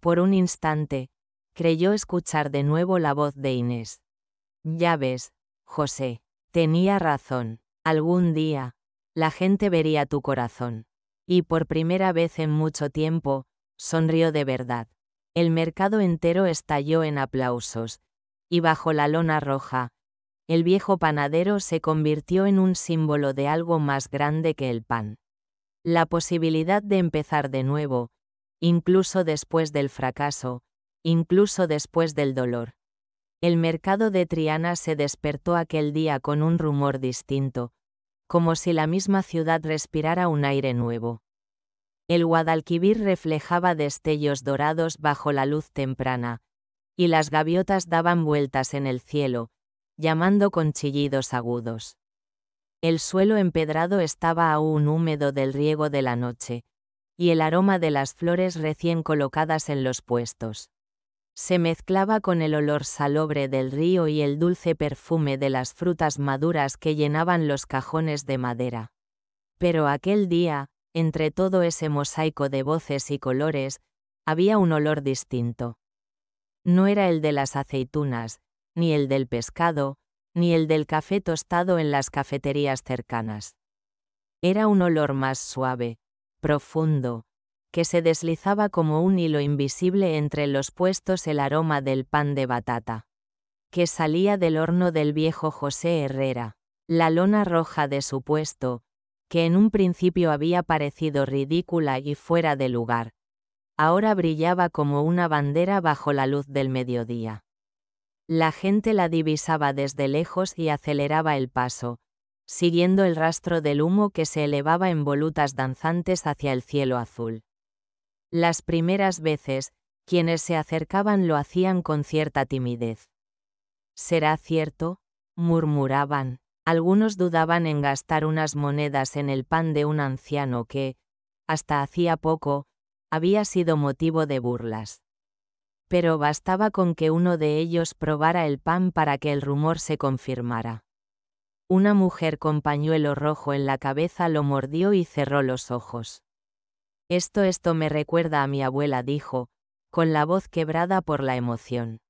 Por un instante, creyó escuchar de nuevo la voz de Inés. Ya ves, José, tenía razón, algún día, la gente vería tu corazón. Y por primera vez en mucho tiempo, sonrió de verdad. El mercado entero estalló en aplausos, y bajo la lona roja, el viejo panadero se convirtió en un símbolo de algo más grande que el pan. La posibilidad de empezar de nuevo, incluso después del fracaso, incluso después del dolor. El mercado de Triana se despertó aquel día con un rumor distinto, como si la misma ciudad respirara un aire nuevo. El Guadalquivir reflejaba destellos dorados bajo la luz temprana, y las gaviotas daban vueltas en el cielo, llamando con chillidos agudos. El suelo empedrado estaba aún húmedo del riego de la noche, y el aroma de las flores recién colocadas en los puestos se mezclaba con el olor salobre del río y el dulce perfume de las frutas maduras que llenaban los cajones de madera. Pero aquel día, entre todo ese mosaico de voces y colores, había un olor distinto. No era el de las aceitunas, ni el del pescado, ni el del café tostado en las cafeterías cercanas. Era un olor más suave, profundo, que se deslizaba como un hilo invisible entre los puestos, el aroma del pan de batata, que salía del horno del viejo José Herrera, la lona roja de su puesto, que en un principio había parecido ridícula y fuera de lugar, ahora brillaba como una bandera bajo la luz del mediodía. La gente la divisaba desde lejos y aceleraba el paso, siguiendo el rastro del humo que se elevaba en volutas danzantes hacia el cielo azul. Las primeras veces, quienes se acercaban lo hacían con cierta timidez. ¿Será cierto?, murmuraban. Algunos dudaban en gastar unas monedas en el pan de un anciano que, hasta hacía poco, había sido motivo de burlas. Pero bastaba con que uno de ellos probara el pan para que el rumor se confirmara. Una mujer con pañuelo rojo en la cabeza lo mordió y cerró los ojos. Esto me recuerda a mi abuela, dijo, con la voz quebrada por la emoción.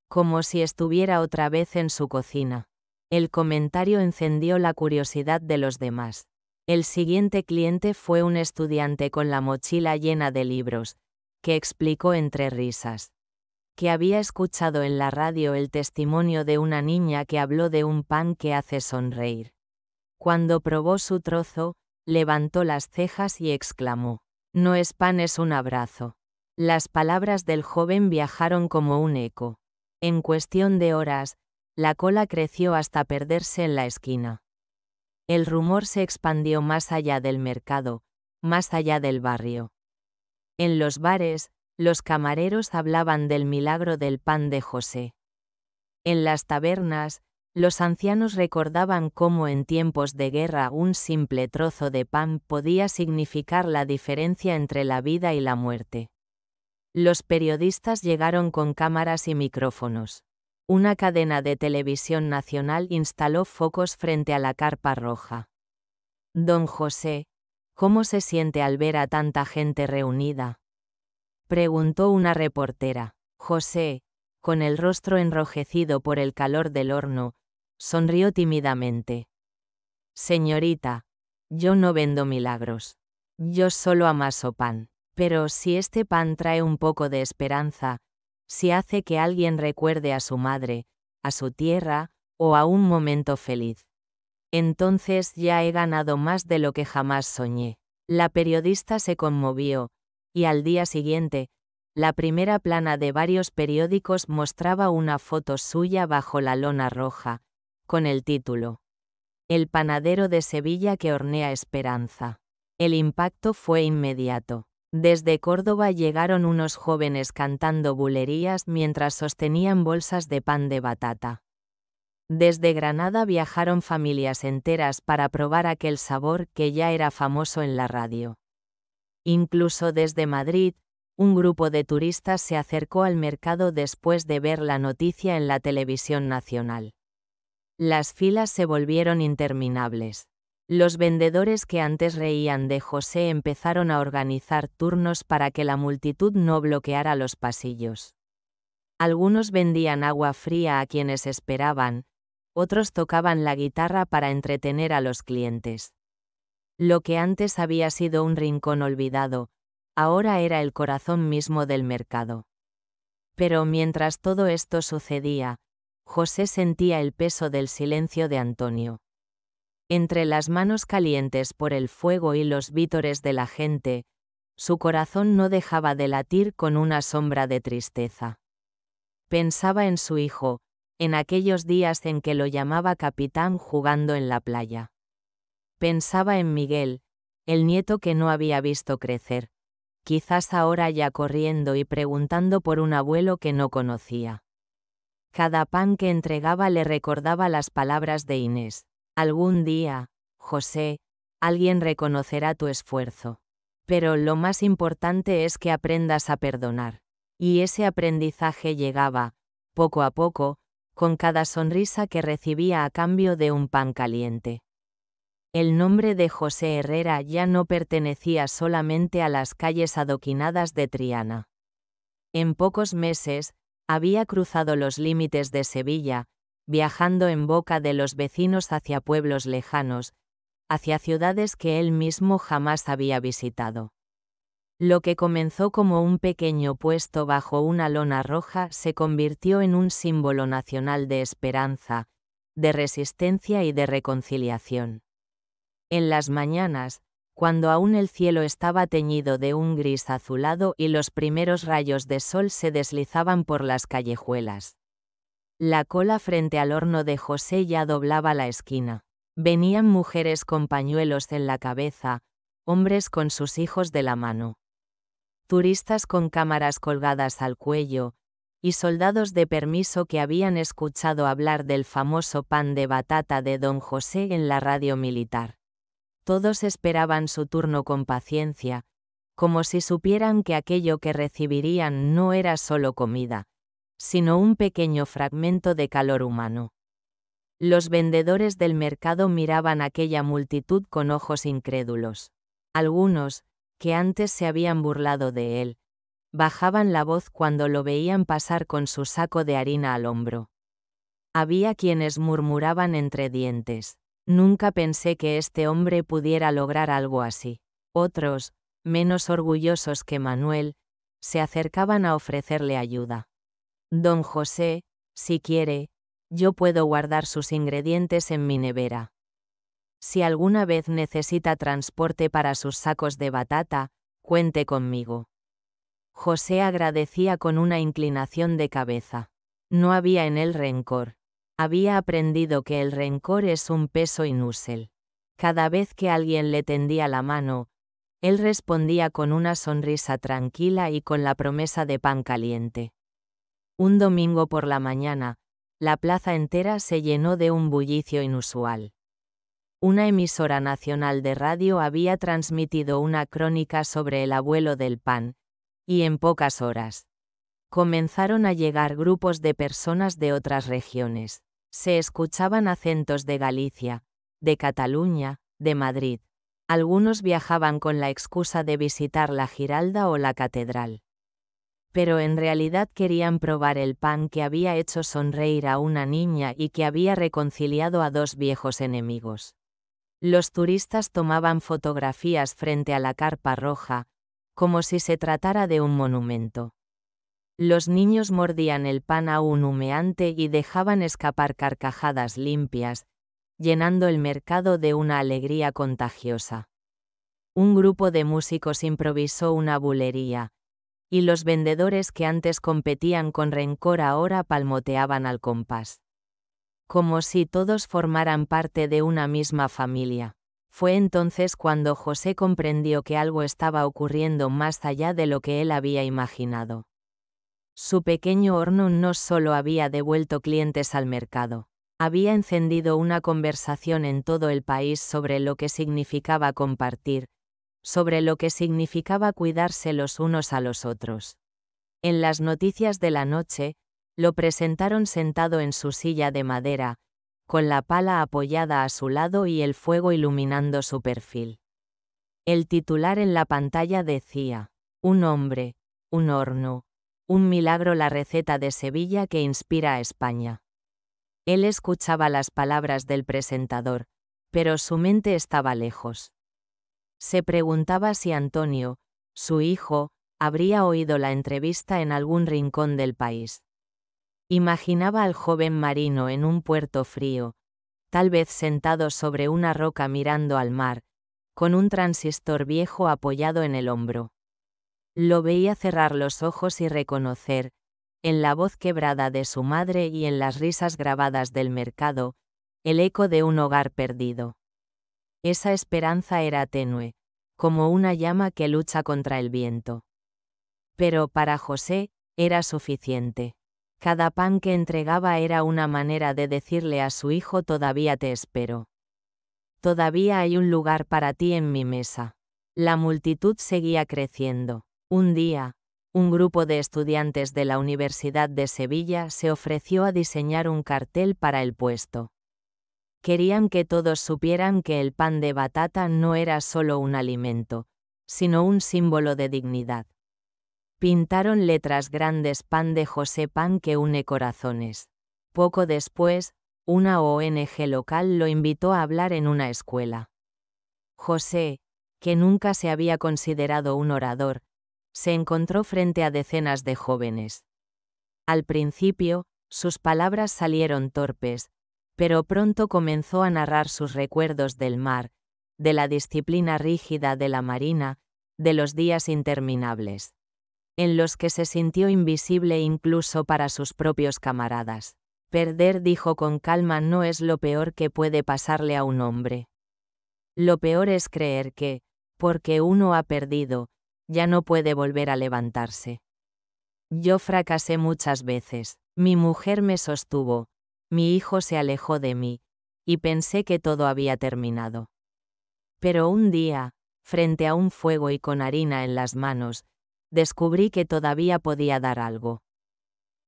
Como si estuviera otra vez en su cocina. El comentario encendió la curiosidad de los demás. El siguiente cliente fue un estudiante con la mochila llena de libros, que explicó entre risas que había escuchado en la radio el testimonio de una niña que habló de un pan que hace sonreír. Cuando probó su trozo, levantó las cejas y exclamó: «No es pan, es un abrazo». Las palabras del joven viajaron como un eco. En cuestión de horas, la cola creció hasta perderse en la esquina. El rumor se expandió más allá del mercado, más allá del barrio. En los bares, los camareros hablaban del milagro del pan de José. En las tabernas, los ancianos recordaban cómo en tiempos de guerra un simple trozo de pan podía significar la diferencia entre la vida y la muerte. Los periodistas llegaron con cámaras y micrófonos. Una cadena de televisión nacional instaló focos frente a la carpa roja. «Don José, ¿cómo se siente al ver a tanta gente reunida?», preguntó una reportera. José, con el rostro enrojecido por el calor del horno, sonrió tímidamente. «Señorita, yo no vendo milagros. Yo solo amaso pan. Pero si este pan trae un poco de esperanza, si hace que alguien recuerde a su madre, a su tierra, o a un momento feliz, entonces ya he ganado más de lo que jamás soñé». La periodista se conmovió, y al día siguiente, La primera plana de varios periódicos mostraba una foto suya bajo la lona roja, con el título: El panadero de Sevilla que hornea esperanza. El impacto fue inmediato. Desde Córdoba llegaron unos jóvenes cantando bulerías mientras sostenían bolsas de pan de batata. Desde Granada viajaron familias enteras para probar aquel sabor que ya era famoso en la radio. Incluso desde Madrid, un grupo de turistas se acercó al mercado después de ver la noticia en la televisión nacional. Las filas se volvieron interminables. Los vendedores que antes reían de José empezaron a organizar turnos para que la multitud no bloqueara los pasillos. Algunos vendían agua fría a quienes esperaban, otros tocaban la guitarra para entretener a los clientes. Lo que antes había sido un rincón olvidado, ahora era el corazón mismo del mercado. Pero mientras todo esto sucedía, José sentía el peso del silencio de Antonio. Entre las manos calientes por el fuego y los vítores de la gente, su corazón no dejaba de latir con una sombra de tristeza. Pensaba en su hijo, en aquellos días en que lo llamaba capitán jugando en la playa. Pensaba en Miguel, el nieto que no había visto crecer, quizás ahora ya corriendo y preguntando por un abuelo que no conocía. Cada pan que entregaba le recordaba las palabras de Inés: algún día, José, alguien reconocerá tu esfuerzo. Pero lo más importante es que aprendas a perdonar. Y ese aprendizaje llegaba, poco a poco, con cada sonrisa que recibía a cambio de un pan caliente. El nombre de José Herrera ya no pertenecía solamente a las calles adoquinadas de Triana. En pocos meses, había cruzado los límites de Sevilla, viajando en boca de los vecinos hacia pueblos lejanos, hacia ciudades que él mismo jamás había visitado. Lo que comenzó como un pequeño puesto bajo una lona roja se convirtió en un símbolo nacional de esperanza, de resistencia y de reconciliación. En las mañanas, cuando aún el cielo estaba teñido de un gris azulado y los primeros rayos de sol se deslizaban por las callejuelas. La cola frente al horno de José ya doblaba la esquina. Venían mujeres con pañuelos en la cabeza, hombres con sus hijos de la mano. Turistas con cámaras colgadas al cuello, y soldados de permiso que habían escuchado hablar del famoso pan de batata de don José en la radio militar. Todos esperaban su turno con paciencia, como si supieran que aquello que recibirían no era solo comida, sino un pequeño fragmento de calor humano. Los vendedores del mercado miraban aquella multitud con ojos incrédulos. Algunos, que antes se habían burlado de él, bajaban la voz cuando lo veían pasar con su saco de harina al hombro. Había quienes murmuraban entre dientes: nunca pensé que este hombre pudiera lograr algo así. Otros, menos orgullosos que Manuel, se acercaban a ofrecerle ayuda. Don José, si quiere, yo puedo guardar sus ingredientes en mi nevera. Si alguna vez necesita transporte para sus sacos de batata, cuente conmigo. José agradecía con una inclinación de cabeza. No había en él rencor. Había aprendido que el rencor es un peso inútil. Cada vez que alguien le tendía la mano, él respondía con una sonrisa tranquila y con la promesa de pan caliente. Un domingo por la mañana, la plaza entera se llenó de un bullicio inusual. Una emisora nacional de radio había transmitido una crónica sobre el abuelo del pan, y en pocas horas comenzaron a llegar grupos de personas de otras regiones. Se escuchaban acentos de Galicia, de Cataluña, de Madrid. Algunos viajaban con la excusa de visitar la Giralda o la catedral. Pero en realidad querían probar el pan que había hecho sonreír a una niña y que había reconciliado a dos viejos enemigos. Los turistas tomaban fotografías frente a la carpa roja, como si se tratara de un monumento. Los niños mordían el pan aún humeante y dejaban escapar carcajadas limpias, llenando el mercado de una alegría contagiosa. Un grupo de músicos improvisó una bulería, y los vendedores que antes competían con rencor ahora palmoteaban al compás. Como si todos formaran parte de una misma familia. Fue entonces cuando José comprendió que algo estaba ocurriendo más allá de lo que él había imaginado. Su pequeño horno no solo había devuelto clientes al mercado, había encendido una conversación en todo el país sobre lo que significaba compartir, sobre lo que significaba cuidarse los unos a los otros. En las noticias de la noche, lo presentaron sentado en su silla de madera, con la pala apoyada a su lado y el fuego iluminando su perfil. El titular en la pantalla decía: un hombre, un horno, un milagro, la receta de Sevilla que inspira a España. Él escuchaba las palabras del presentador, pero su mente estaba lejos. Se preguntaba si Antonio, su hijo, habría oído la entrevista en algún rincón del país. Imaginaba al joven marino en un puerto frío, tal vez sentado sobre una roca mirando al mar, con un transistor viejo apoyado en el hombro. Lo veía cerrar los ojos y reconocer, en la voz quebrada de su madre y en las risas grabadas del mercado, el eco de un hogar perdido. Esa esperanza era tenue, como una llama que lucha contra el viento. Pero para José, era suficiente. Cada pan que entregaba era una manera de decirle a su hijo: todavía te espero. Todavía hay un lugar para ti en mi mesa. La multitud seguía creciendo. Un día, un grupo de estudiantes de la Universidad de Sevilla se ofreció a diseñar un cartel para el puesto. Querían que todos supieran que el pan de batata no era solo un alimento, sino un símbolo de dignidad. Pintaron letras grandes: pan de José, pan que une corazones. Poco después, una ONG local lo invitó a hablar en una escuela. José, que nunca se había considerado un orador, se encontró frente a decenas de jóvenes. Al principio, sus palabras salieron torpes, pero pronto comenzó a narrar sus recuerdos del mar, de la disciplina rígida de la marina, de los días interminables, en los que se sintió invisible incluso para sus propios camaradas. Perder, dijo con calma, no es lo peor que puede pasarle a un hombre. Lo peor es creer que, porque uno ha perdido, ya no puede volver a levantarse. Yo fracasé muchas veces, mi mujer me sostuvo, mi hijo se alejó de mí, y pensé que todo había terminado. Pero un día, frente a un fuego y con harina en las manos, descubrí que todavía podía dar algo.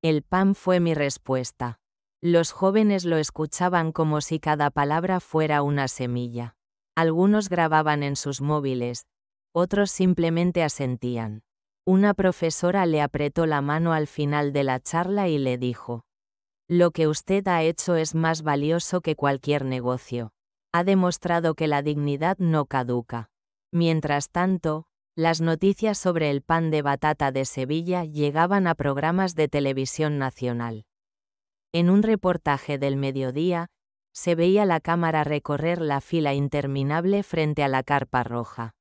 El pan fue mi respuesta. Los jóvenes lo escuchaban como si cada palabra fuera una semilla. Algunos grababan en sus móviles, otros simplemente asentían. Una profesora le apretó la mano al final de la charla y le dijo: lo que usted ha hecho es más valioso que cualquier negocio. Ha demostrado que la dignidad no caduca. Mientras tanto, las noticias sobre el pan de batata de Sevilla llegaban a programas de televisión nacional. En un reportaje del mediodía, se veía la cámara recorrer la fila interminable frente a la carpa roja.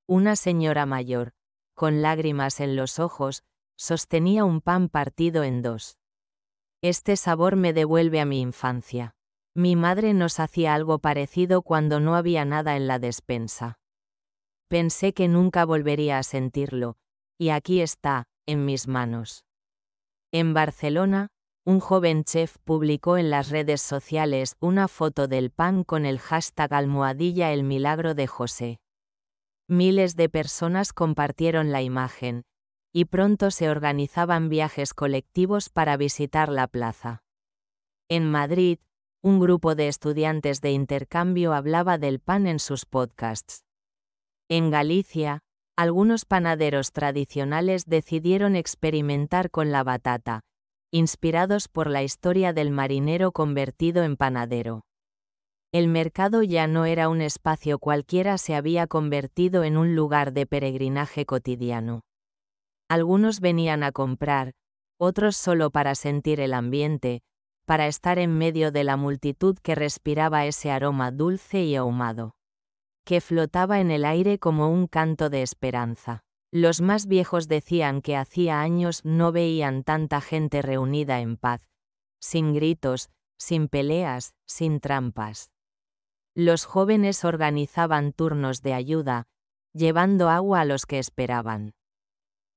Una señora mayor, con lágrimas en los ojos, sostenía un pan partido en dos. Este sabor me devuelve a mi infancia. Mi madre nos hacía algo parecido cuando no había nada en la despensa. Pensé que nunca volvería a sentirlo, y aquí está, en mis manos. En Barcelona, un joven chef publicó en las redes sociales una foto del pan con el hashtag #el milagro de José. Miles de personas compartieron la imagen, y pronto se organizaban viajes colectivos para visitar la plaza. En Madrid, un grupo de estudiantes de intercambio hablaba del pan en sus podcasts. En Galicia, algunos panaderos tradicionales decidieron experimentar con la batata, inspirados por la historia del marinero convertido en panadero. El mercado ya no era un espacio cualquiera, se había convertido en un lugar de peregrinaje cotidiano. Algunos venían a comprar, otros solo para sentir el ambiente, para estar en medio de la multitud que respiraba ese aroma dulce y ahumado, que flotaba en el aire como un canto de esperanza. Los más viejos decían que hacía años no veían tanta gente reunida en paz, sin gritos, sin peleas, sin trampas. Los jóvenes organizaban turnos de ayuda, llevando agua a los que esperaban.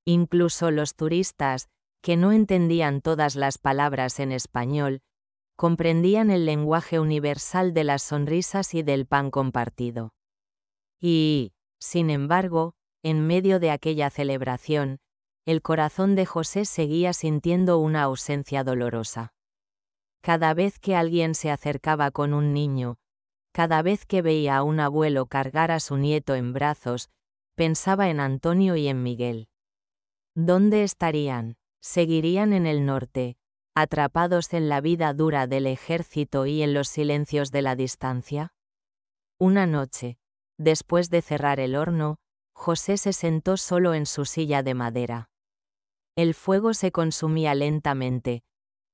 Incluso los turistas, que no entendían todas las palabras en español, comprendían el lenguaje universal de las sonrisas y del pan compartido. Y, sin embargo, en medio de aquella celebración, el corazón de José seguía sintiendo una ausencia dolorosa. Cada vez que alguien se acercaba con un niño, cada vez que veía a un abuelo cargar a su nieto en brazos, pensaba en Antonio y en Miguel. ¿Dónde estarían? ¿Seguirían en el norte, atrapados en la vida dura del ejército y en los silencios de la distancia? Una noche, después de cerrar el horno, José se sentó solo en su silla de madera. El fuego se consumía lentamente,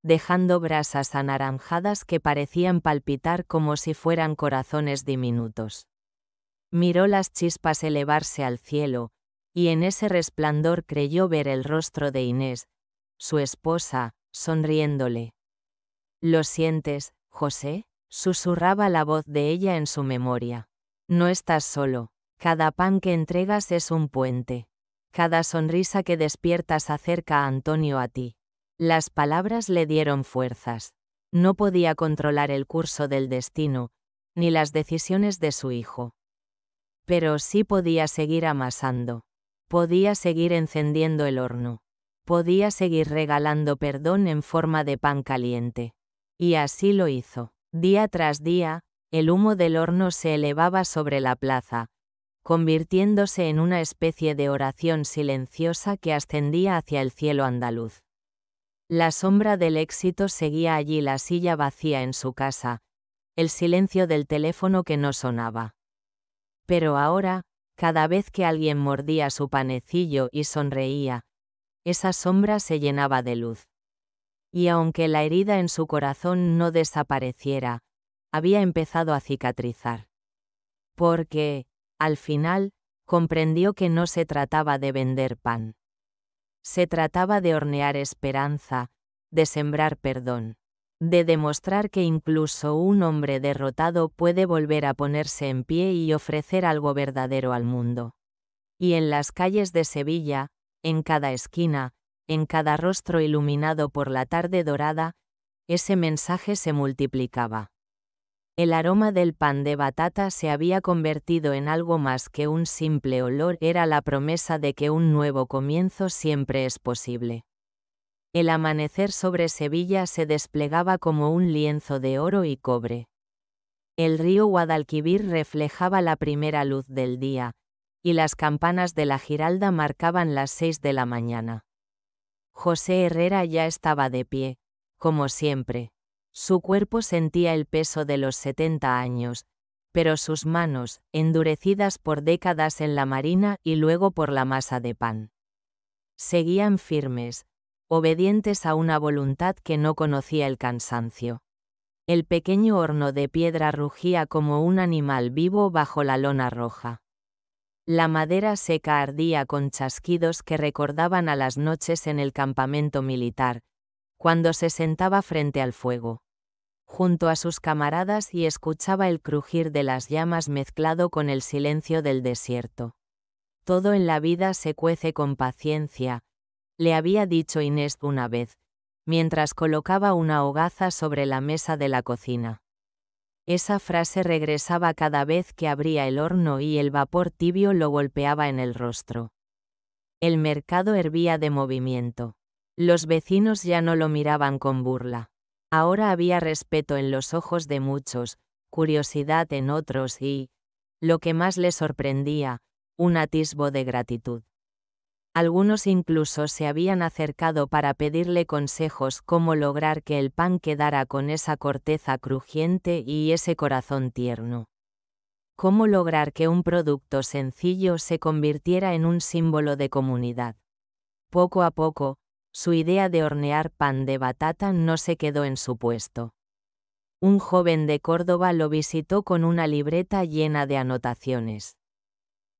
dejando brasas anaranjadas que parecían palpitar como si fueran corazones diminutos. Miró las chispas elevarse al cielo, y en ese resplandor creyó ver el rostro de Inés, su esposa, sonriéndole. ¿Lo sientes, José?, susurraba la voz de ella en su memoria. No estás solo, cada pan que entregas es un puente. Cada sonrisa que despiertas acerca a Antonio a ti. Las palabras le dieron fuerzas. No podía controlar el curso del destino, ni las decisiones de su hijo. Pero sí podía seguir amasando. Podía seguir encendiendo el horno. Podía seguir regalando perdón en forma de pan caliente. Y así lo hizo. Día tras día, el humo del horno se elevaba sobre la plaza, convirtiéndose en una especie de oración silenciosa que ascendía hacia el cielo andaluz. La sombra del éxito seguía allí, la silla vacía en su casa, el silencio del teléfono que no sonaba. Pero ahora, cada vez que alguien mordía su panecillo y sonreía, esa sombra se llenaba de luz. Y aunque la herida en su corazón no desapareciera, había empezado a cicatrizar. Porque, al final, comprendió que no se trataba de vender pan. Se trataba de hornear esperanza, de sembrar perdón, de demostrar que incluso un hombre derrotado puede volver a ponerse en pie y ofrecer algo verdadero al mundo. Y en las calles de Sevilla, en cada esquina, en cada rostro iluminado por la tarde dorada, ese mensaje se multiplicaba. El aroma del pan de batata se había convertido en algo más que un simple olor, era la promesa de que un nuevo comienzo siempre es posible. El amanecer sobre Sevilla se desplegaba como un lienzo de oro y cobre. El río Guadalquivir reflejaba la primera luz del día, y las campanas de la Giralda marcaban las 6 de la mañana. José Herrera ya estaba de pie, como siempre. Su cuerpo sentía el peso de los 70 años, pero sus manos, endurecidas por décadas en la marina y luego por la masa de pan, seguían firmes, obedientes a una voluntad que no conocía el cansancio. El pequeño horno de piedra rugía como un animal vivo bajo la lona roja. La madera seca ardía con chasquidos que recordaban a las noches en el campamento militar, cuando se sentaba frente al fuego, junto a sus camaradas, y escuchaba el crujir de las llamas mezclado con el silencio del desierto. Todo en la vida se cuece con paciencia, le había dicho Inés una vez, mientras colocaba una hogaza sobre la mesa de la cocina. Esa frase regresaba cada vez que abría el horno y el vapor tibio lo golpeaba en el rostro. El mercado hervía de movimiento. Los vecinos ya no lo miraban con burla. Ahora había respeto en los ojos de muchos, curiosidad en otros y, lo que más les sorprendía, un atisbo de gratitud. Algunos incluso se habían acercado para pedirle consejos cómo lograr que el pan quedara con esa corteza crujiente y ese corazón tierno. Cómo lograr que un producto sencillo se convirtiera en un símbolo de comunidad. Poco a poco, su idea de hornear pan de batata no se quedó en su puesto. Un joven de Córdoba lo visitó con una libreta llena de anotaciones.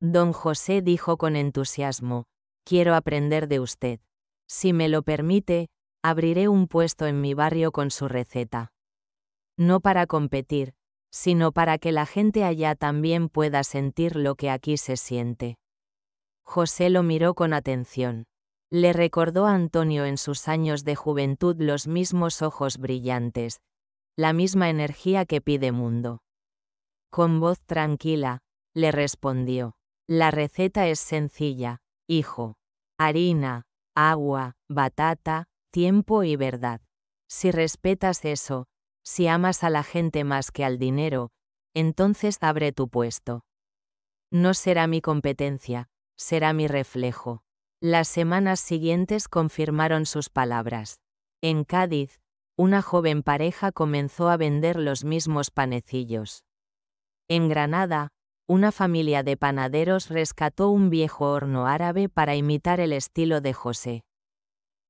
Don José dijo con entusiasmo, quiero aprender de usted. Si me lo permite, abriré un puesto en mi barrio con su receta. No para competir, sino para que la gente allá también pueda sentir lo que aquí se siente. José lo miró con atención. Le recordó a Antonio en sus años de juventud los mismos ojos brillantes, la misma energía que pide mundo. Con voz tranquila, le respondió. La receta es sencilla, hijo. Harina, agua, batata, tiempo y verdad. Si respetas eso, si amas a la gente más que al dinero, entonces abre tu puesto. No será mi competencia, será mi reflejo. Las semanas siguientes confirmaron sus palabras. En Cádiz, una joven pareja comenzó a vender los mismos panecillos. En Granada, una familia de panaderos rescató un viejo horno árabe para imitar el estilo de José.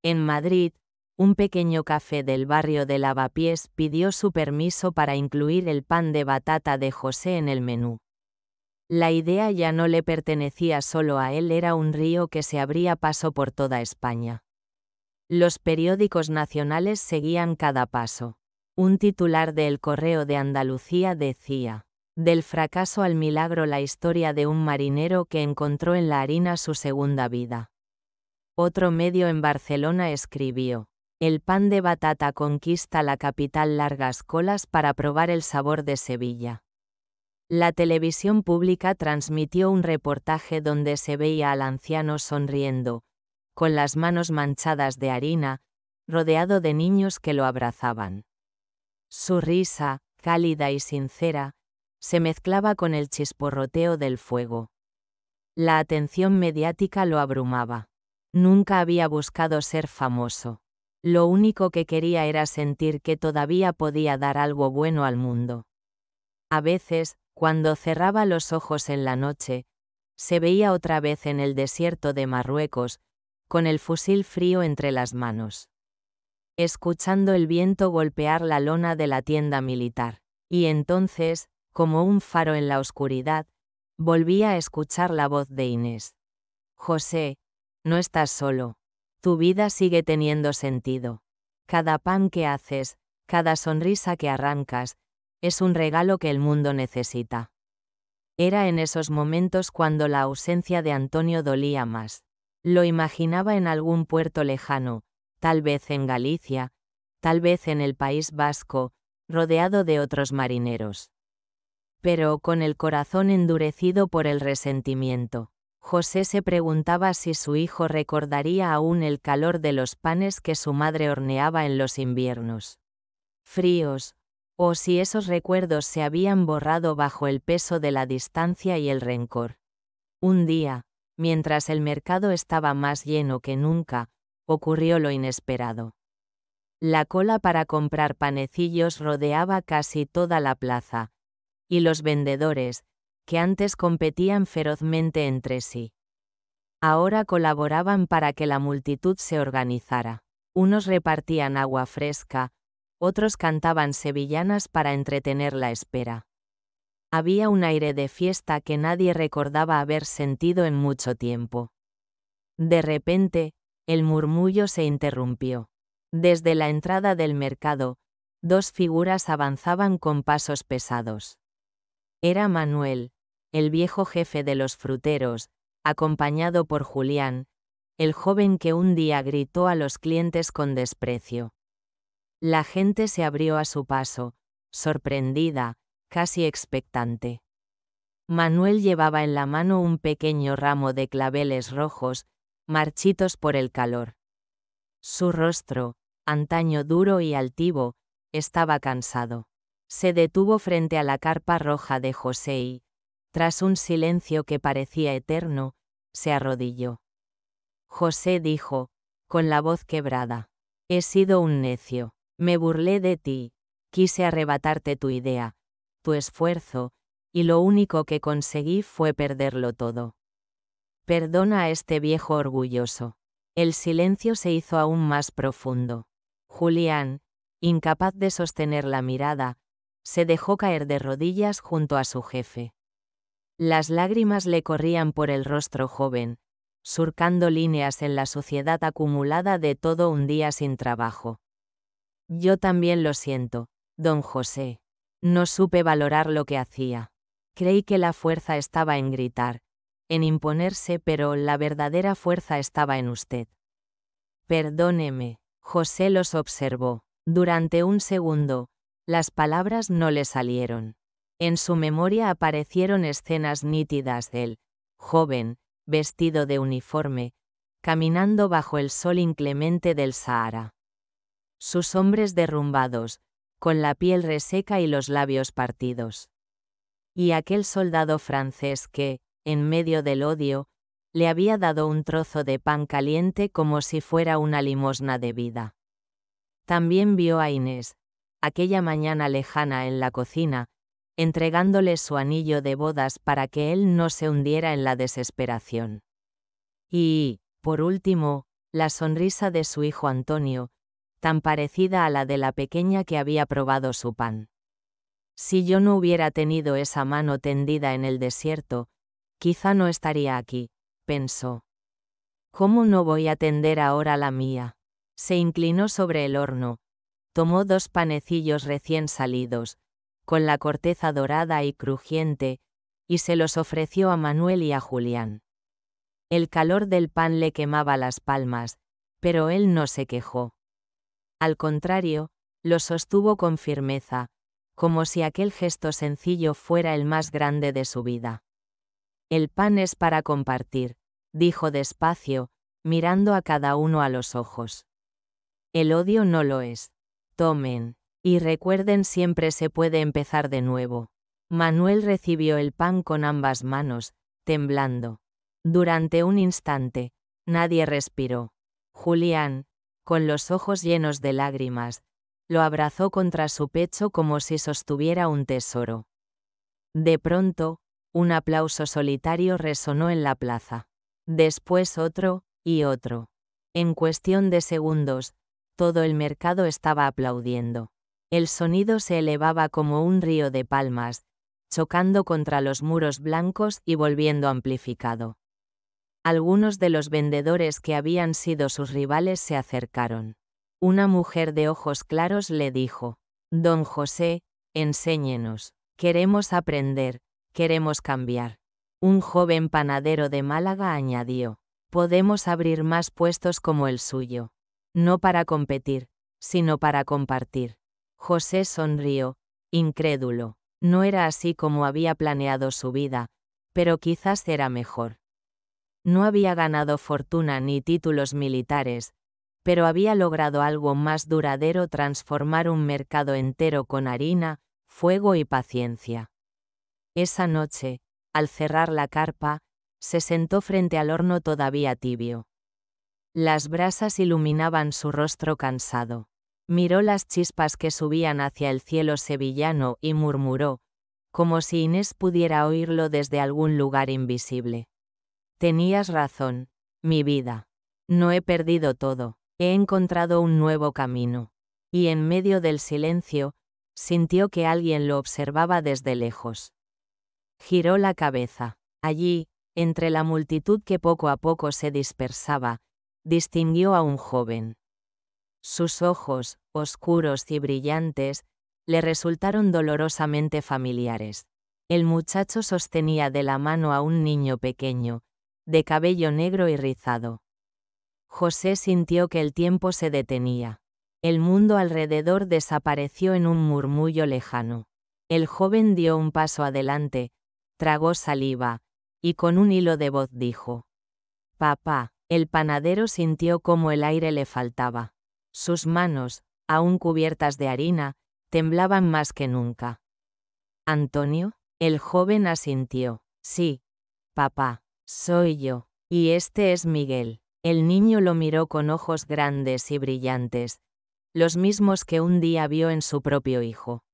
En Madrid, un pequeño café del barrio de Lavapiés pidió su permiso para incluir el pan de batata de José en el menú. La idea ya no le pertenecía solo a él, era un río que se abría paso por toda España. Los periódicos nacionales seguían cada paso. Un titular de El Correo de Andalucía decía: del fracaso al milagro, la historia de un marinero que encontró en la harina su segunda vida. Otro medio en Barcelona escribió: el pan de batata conquista la capital, largas colas para probar el sabor de Sevilla. La televisión pública transmitió un reportaje donde se veía al anciano sonriendo, con las manos manchadas de harina, rodeado de niños que lo abrazaban. Su risa, cálida y sincera, se mezclaba con el chisporroteo del fuego. La atención mediática lo abrumaba. Nunca había buscado ser famoso. Lo único que quería era sentir que todavía podía dar algo bueno al mundo. A veces, cuando cerraba los ojos en la noche, se veía otra vez en el desierto de Marruecos, con el fusil frío entre las manos, escuchando el viento golpear la lona de la tienda militar. Y entonces, como un faro en la oscuridad, volvía a escuchar la voz de Inés. José, no estás solo. Tu vida sigue teniendo sentido. Cada pan que haces, cada sonrisa que arrancas, es un regalo que el mundo necesita. Era en esos momentos cuando la ausencia de Antonio dolía más. Lo imaginaba en algún puerto lejano, tal vez en Galicia, tal vez en el País Vasco, rodeado de otros marineros. Pero con el corazón endurecido por el resentimiento, José se preguntaba si su hijo recordaría aún el calor de los panes que su madre horneaba en los inviernos fríos, o si esos recuerdos se habían borrado bajo el peso de la distancia y el rencor. Un día, mientras el mercado estaba más lleno que nunca, ocurrió lo inesperado. La cola para comprar panecillos rodeaba casi toda la plaza, y los vendedores, que antes competían ferozmente entre sí, ahora colaboraban para que la multitud se organizara. Unos repartían agua fresca, otros cantaban sevillanas para entretener la espera. Había un aire de fiesta que nadie recordaba haber sentido en mucho tiempo. De repente, el murmullo se interrumpió. Desde la entrada del mercado, dos figuras avanzaban con pasos pesados. Era Manuel, el viejo jefe de los fruteros, acompañado por Julián, el joven que un día gritó a los clientes con desprecio. La gente se abrió a su paso, sorprendida, casi expectante. Manuel llevaba en la mano un pequeño ramo de claveles rojos, marchitos por el calor. Su rostro, antaño duro y altivo, estaba cansado. Se detuvo frente a la carpa roja de José y, tras un silencio que parecía eterno, se arrodilló. José dijo, con la voz quebrada: he sido un necio, me burlé de ti, quise arrebatarte tu idea, tu esfuerzo, y lo único que conseguí fue perderlo todo. Perdona a este viejo orgulloso. El silencio se hizo aún más profundo. Julián, incapaz de sostener la mirada, se dejó caer de rodillas junto a su jefe. Las lágrimas le corrían por el rostro joven, surcando líneas en la suciedad acumulada de todo un día sin trabajo. Yo también lo siento, don José. No supe valorar lo que hacía. Creí que la fuerza estaba en gritar, en imponerse, pero la verdadera fuerza estaba en usted. Perdóneme. José los observó. Durante un segundo, las palabras no le salieron. En su memoria aparecieron escenas nítidas del joven, vestido de uniforme, caminando bajo el sol inclemente del Sahara. Sus hombres derrumbados, con la piel reseca y los labios partidos. Y aquel soldado francés que, en medio del odio, le había dado un trozo de pan caliente como si fuera una limosna de vida. También vio a Inés, aquella mañana lejana en la cocina, entregándole su anillo de bodas para que él no se hundiera en la desesperación. Y, por último, la sonrisa de su hijo Antonio, tan parecida a la de la pequeña que había probado su pan. Si yo no hubiera tenido esa mano tendida en el desierto, quizá no estaría aquí, pensó. ¿Cómo no voy a tender ahora la mía? Se inclinó sobre el horno, tomó 2 panecillos recién salidos, con la corteza dorada y crujiente, y se los ofreció a Manuel y a Julián. El calor del pan le quemaba las palmas, pero él no se quejó. Al contrario, lo sostuvo con firmeza, como si aquel gesto sencillo fuera el más grande de su vida. El pan es para compartir, dijo despacio, mirando a cada uno a los ojos. El odio no lo es. Tomen, y recuerden, siempre se puede empezar de nuevo. Manuel recibió el pan con ambas manos, temblando. Durante un instante, nadie respiró. Julián, con los ojos llenos de lágrimas, lo abrazó contra su pecho como si sostuviera un tesoro. De pronto, un aplauso solitario resonó en la plaza. Después otro, y otro. En cuestión de segundos, todo el mercado estaba aplaudiendo. El sonido se elevaba como un río de palmas, chocando contra los muros blancos y volviendo amplificado. Algunos de los vendedores que habían sido sus rivales se acercaron. Una mujer de ojos claros le dijo: «Don José, enséñenos. Queremos aprender, queremos cambiar». Un joven panadero de Málaga añadió: «Podemos abrir más puestos como el suyo. No para competir, sino para compartir». José sonrió, incrédulo. No era así como había planeado su vida, pero quizás era mejor. No había ganado fortuna ni títulos militares, pero había logrado algo más duradero: transformar un mercado entero con harina, fuego y paciencia. Esa noche, al cerrar la carpa, se sentó frente al horno todavía tibio. Las brasas iluminaban su rostro cansado. Miró las chispas que subían hacia el cielo sevillano y murmuró, como si Inés pudiera oírlo desde algún lugar invisible: «Tenías razón, mi vida. No he perdido todo, he encontrado un nuevo camino». Y en medio del silencio, sintió que alguien lo observaba desde lejos. Giró la cabeza. Allí, entre la multitud que poco a poco se dispersaba, distinguió a un joven. Sus ojos, oscuros y brillantes, le resultaron dolorosamente familiares. El muchacho sostenía de la mano a un niño pequeño, de cabello negro y rizado. José sintió que el tiempo se detenía. El mundo alrededor desapareció en un murmullo lejano. El joven dio un paso adelante, tragó saliva, y con un hilo de voz dijo: «Papá». El panadero sintió cómo el aire le faltaba. Sus manos, aún cubiertas de harina, temblaban más que nunca. «¿Antonio?». El joven asintió. «Sí, papá, soy yo. Y este es Miguel». El niño lo miró con ojos grandes y brillantes, los mismos que un día vio en su propio hijo.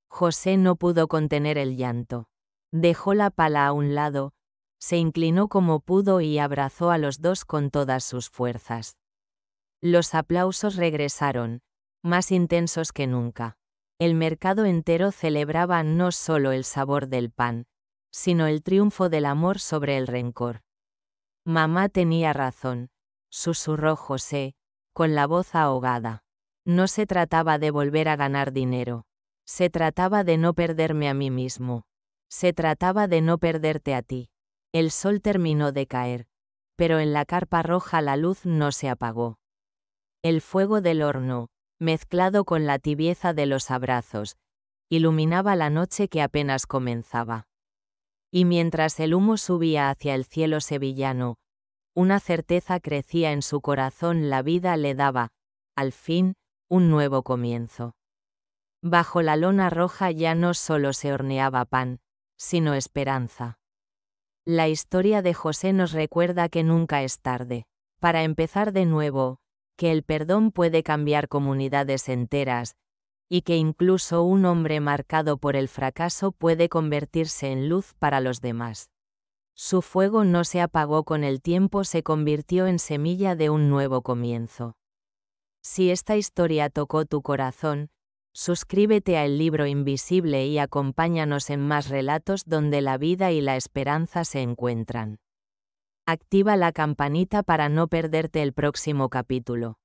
José no pudo contener el llanto. Dejó la pala a un lado, se inclinó como pudo y abrazó a los dos con todas sus fuerzas. Los aplausos regresaron, más intensos que nunca. El mercado entero celebraba no solo el sabor del pan, sino el triunfo del amor sobre el rencor. Mamá tenía razón, susurró José, con la voz ahogada. No se trataba de volver a ganar dinero. Se trataba de no perderme a mí mismo. Se trataba de no perderte a ti. El sol terminó de caer, pero en la carpa roja la luz no se apagó. El fuego del horno, mezclado con la tibieza de los abrazos, iluminaba la noche que apenas comenzaba. Y mientras el humo subía hacia el cielo sevillano, una certeza crecía en su corazón: la vida le daba, al fin, un nuevo comienzo. Bajo la lona roja ya no solo se horneaba pan, sino esperanza. La historia de José nos recuerda que nunca es tarde para empezar de nuevo, que el perdón puede cambiar comunidades enteras, y que incluso un hombre marcado por el fracaso puede convertirse en luz para los demás. Su fuego no se apagó con el tiempo, se convirtió en semilla de un nuevo comienzo. Si esta historia tocó tu corazón, suscríbete a El Libro Invisible y acompáñanos en más relatos donde la vida y la esperanza se encuentran. Activa la campanita para no perderte el próximo capítulo.